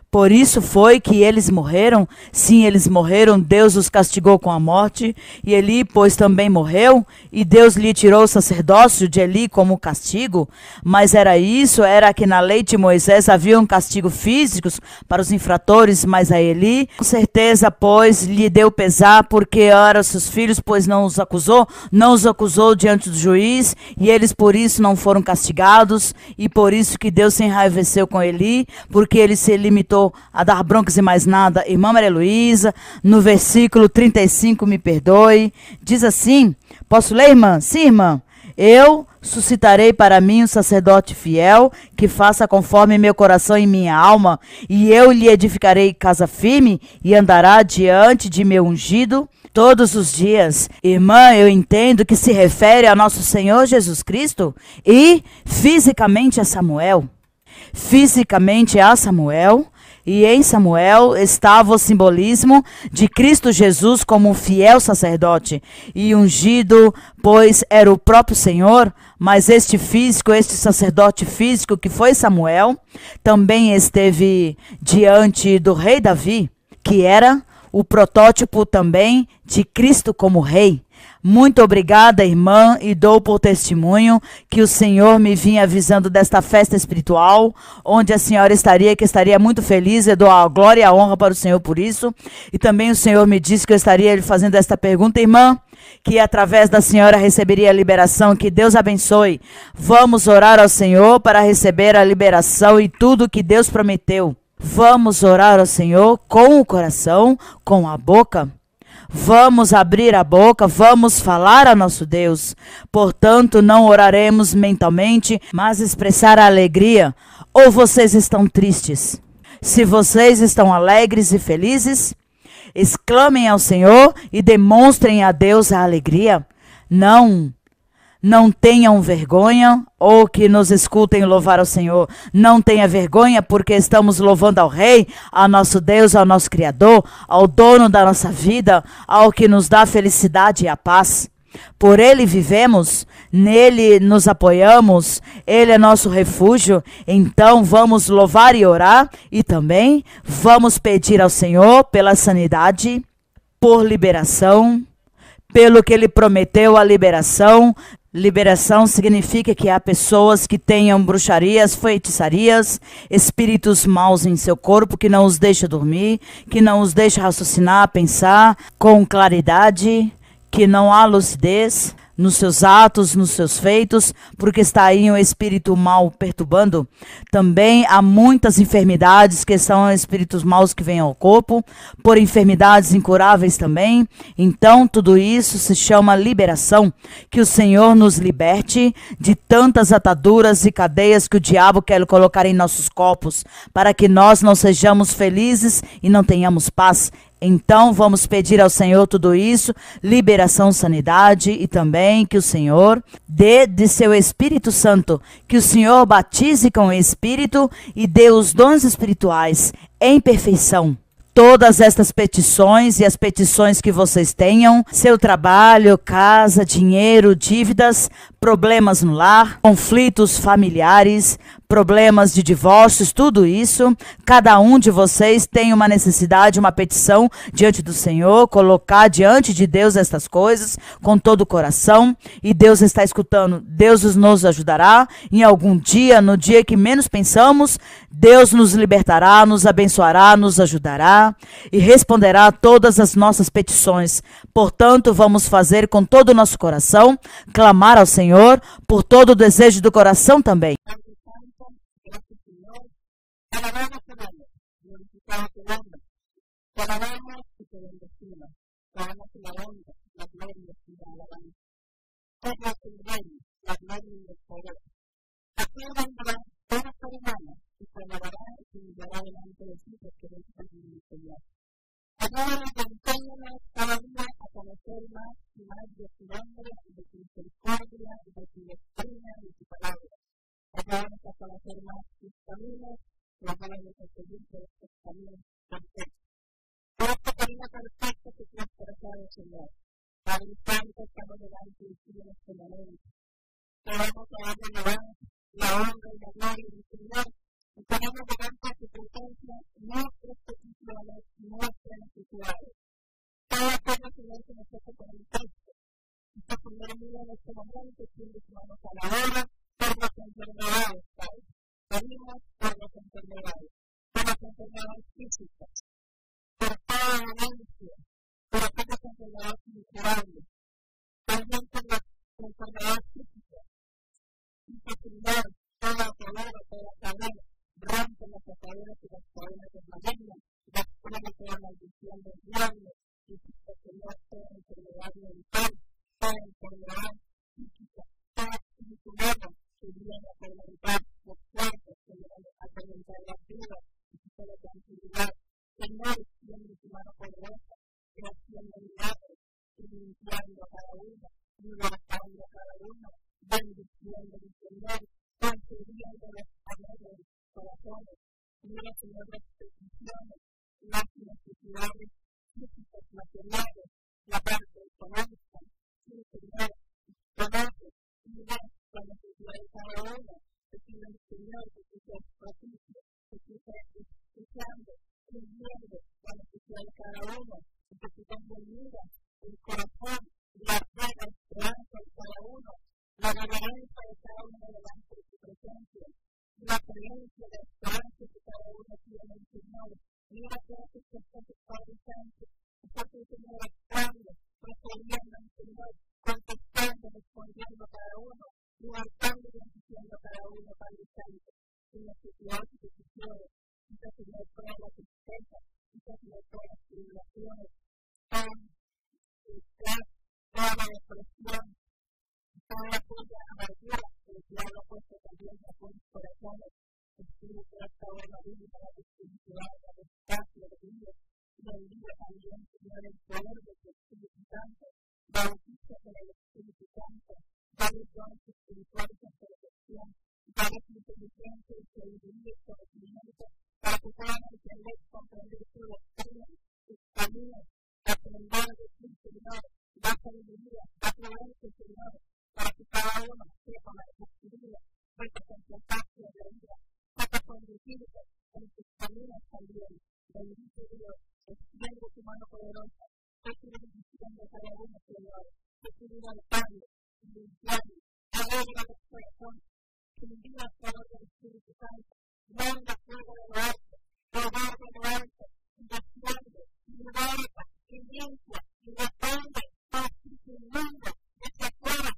Por isso foi que eles morreram. Sim, eles morreram, Deus os castigou com a morte, e Eli, pois, também morreu, e Deus lhe tirou o sacerdócio de Eli como castigo. Mas era que na lei de Moisés haviam castigos físicos para os infratores, mas a Eli, com certeza, pois, lhe deu pesar, porque eram seus filhos, pois não os acusou diante do juiz, e eles por isso não foram castigados, e por isso que Deus se enraiveceu com Eli, porque ele se limitou a dar broncas e mais nada. Irmã Maria Luísa, no versículo 35, me perdoe, diz assim, posso ler, irmã? Sim, irmã. Eu suscitarei para mim um sacerdote fiel, que faça conforme meu coração e minha alma, e eu lhe edificarei casa firme, e andará diante de meu ungido todos os dias. Irmã, eu entendo que se refere a nosso Senhor Jesus Cristo e fisicamente a Samuel. Fisicamente a Samuel. E em Samuel estava o simbolismo de Cristo Jesus como um fiel sacerdote e ungido, pois era o próprio Senhor. Mas este sacerdote físico que foi Samuel, também esteve diante do rei Davi, que era o protótipo também de Cristo como rei. Muito obrigada, irmã, e dou por testemunho que o Senhor me vinha avisando desta festa espiritual, onde a senhora que estaria muito feliz. Eu dou a glória e a honra para o Senhor por isso. E também o Senhor me disse que eu estaria lhe fazendo esta pergunta, irmã, que através da senhora receberia a liberação. Que Deus abençoe. Vamos orar ao Senhor para receber a liberação e tudo que Deus prometeu. Vamos orar ao Senhor com o coração, com a boca. Vamos abrir a boca, vamos falar a nosso Deus. Portanto, não oraremos mentalmente, mas expressar a alegria. Ou vocês estão tristes? Se vocês estão alegres e felizes, exclamem ao Senhor e demonstrem a Deus a alegria. Não tenham vergonha, ou que nos escutem louvar ao Senhor. Não tenha vergonha, porque estamos louvando ao Rei, ao nosso Deus, ao nosso Criador, ao dono da nossa vida, ao que nos dá a felicidade e a paz. Por Ele vivemos, nele nos apoiamos, Ele é nosso refúgio. Então vamos louvar e orar, e também vamos pedir ao Senhor pela sanidade, por liberação, pelo que Ele prometeu, a liberação. Liberação significa que há pessoas que tenham bruxarias, feitiçarias, espíritos maus em seu corpo que não os deixa dormir, que não os deixa raciocinar, pensar com claridade, que não há lucidez. nos seus atos, nos seus feitos, porque está aí um espírito mal perturbando. Também há muitas enfermidades que são espíritos maus que vêm ao corpo, por enfermidades incuráveis também. Então, tudo isso se chama liberação. Que o Senhor nos liberte de tantas ataduras e cadeias que o diabo quer colocar em nossos corpos, para que nós não sejamos felizes e não tenhamos paz. Então vamos pedir ao Senhor tudo isso, liberação, sanidade, e também que o Senhor dê de seu Espírito Santo, que o Senhor batize com o Espírito e dê os dons espirituais em perfeição. Todas estas petições e as petições que vocês tenham, seu trabalho, casa, dinheiro, dívidas, problemas no lar, conflitos familiares, problemas de divórcios, tudo isso, cada um de vocês tem uma necessidade, uma petição diante do Senhor, colocar diante de Deus estas coisas com todo o coração, e Deus está escutando. Deus nos ajudará em algum dia, no dia que menos pensamos. Deus nos libertará, nos abençoará, nos ajudará e responderá a todas as nossas petições. Portanto, vamos fazer com todo o nosso coração, clamar ao Senhor por todo o desejo do coração também. Ayúdanos, enséñanos cada día a conocer más y más de tu nombre, de tu misericordia, de tu doctrina y de tu palabra. Ayúdanos a conocer más tus caminos y ayúdanos a seguir por estos caminos perfectos. Por este camino perfecto que tú has trazado, Señor. Padre Santo, estamos delante de ti en este momento. Queremos darle la honra y la gloria del Señor. Y ponemos delante de tu presencia nuestras peticiones, nuestras necesidades. Todo aquello, Señor, que nos hace con el texto. Esta primera vida en este momento, tiende sus manos a la obra por las enfermedades, Padre. Pedimos por las enfermedades físicas, por toda dolencia, por aquellas enfermedades incurables, también por las enfermedades físicas, infertilidad, toda dolor, toda cadena. Rompe las ataduras y las cadenas del maligno, destruye toda maldición del diablo, y quita, Señor, toda enfermedad mental, toda enfermedad física, todo espíritu malo que viene a atormentar los cuerpos, que viene a atormentar las vidas, y quita la tranquilidad. Señor, extiende tu mano poderosa, que extiende milagros, y limpiando a cada uno, libertando a cada uno, bendiciendo al Señor, concediendo los anhelos corazones. Mira, Señor, las peticiones, las necesidades físicas, materiales, la parte económica. Sí, Señor, conoces, mira la necesidad de cada uno. Te pido, Señor, que tú seas propicio, que tú seas escuchando, viviendo la necesidad de cada uno, y que tú tengas vida, el corazón, la fe, la esperanza de cada uno, la reverencia de cada uno delante de tu presencia. La creencia, la esperanza que cada uno tiene en el Señor. Mira todas estas cosas, Padre Santo. Estás el Señor actuando, procediendo al Señor, contestando, respondiendo a cada uno, libertando y bendiciendo a cada uno, Padre Santo. Sin necesidades y peticiones, quizás Señor toda la tristeza, quizás Señor todas las tribulaciones, toda la depresión, toda aquella amargura que el diablo ha puesto también en algunos corazones. Espíritu hasta ahora la vida, la espiritualidad, la descanso, la vida, y bendiga también, Señor, el poder de tu Espíritu Santo, bautiza con el Espíritu Santo, dale dones espirituales en perfección, dale inteligencia y sabiduría y conocimiento, para que puedan entender y comprender tu doctrina, tus caminos, aprender de ti, Señor, da sabiduría, da prudencia, Señor, para que cada uno sepa adquirirla, puesta con contacto de la vida, puesta con conducirse en sus caminos también. Bendito Dios, extiende tu mano poderosa, que tu bendición de cada uno, Señor, que tu vida al Padre, limpiando, alegra los corazones, que envía el poder del Espíritu Santo, manda fuego de lo alto, poder de lo alto, y desciende, y liberta, y limpia, y responde, todo espíritu inmundo, desde afuera,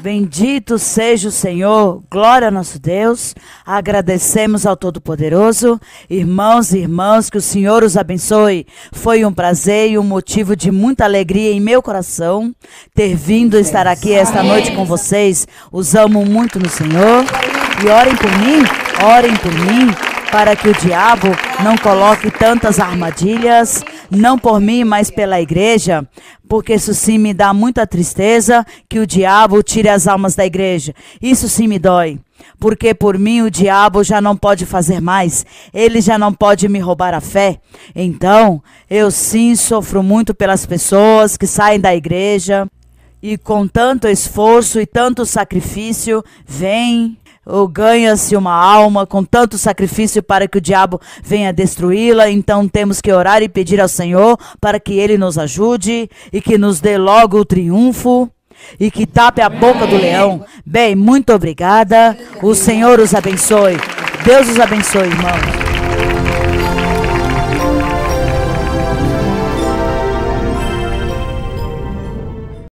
Bendito seja o Senhor, glória a nosso Deus, agradecemos ao Todo-Poderoso, irmãos e irmãs, que o Senhor os abençoe. Foi um prazer e um motivo de muita alegria em meu coração ter vindo estar aqui esta noite com vocês. Os amo muito no Senhor e orem por mim, para que o diabo não coloque tantas armadilhas, não por mim, mas pela igreja, porque isso sim me dá muita tristeza, que o diabo tire as almas da igreja. Isso sim me dói, porque por mim o diabo já não pode fazer mais, ele já não pode me roubar a fé. Então, eu sim sofro muito pelas pessoas que saem da igreja e com tanto esforço e tanto sacrifício vêm, ou ganha-se uma alma com tanto sacrifício para que o diabo venha destruí-la. Então temos que orar e pedir ao Senhor para que Ele nos ajude e que nos dê logo o triunfo e que tape a boca do leão. Bem, muito obrigada. O Senhor os abençoe. Deus os abençoe, irmãos.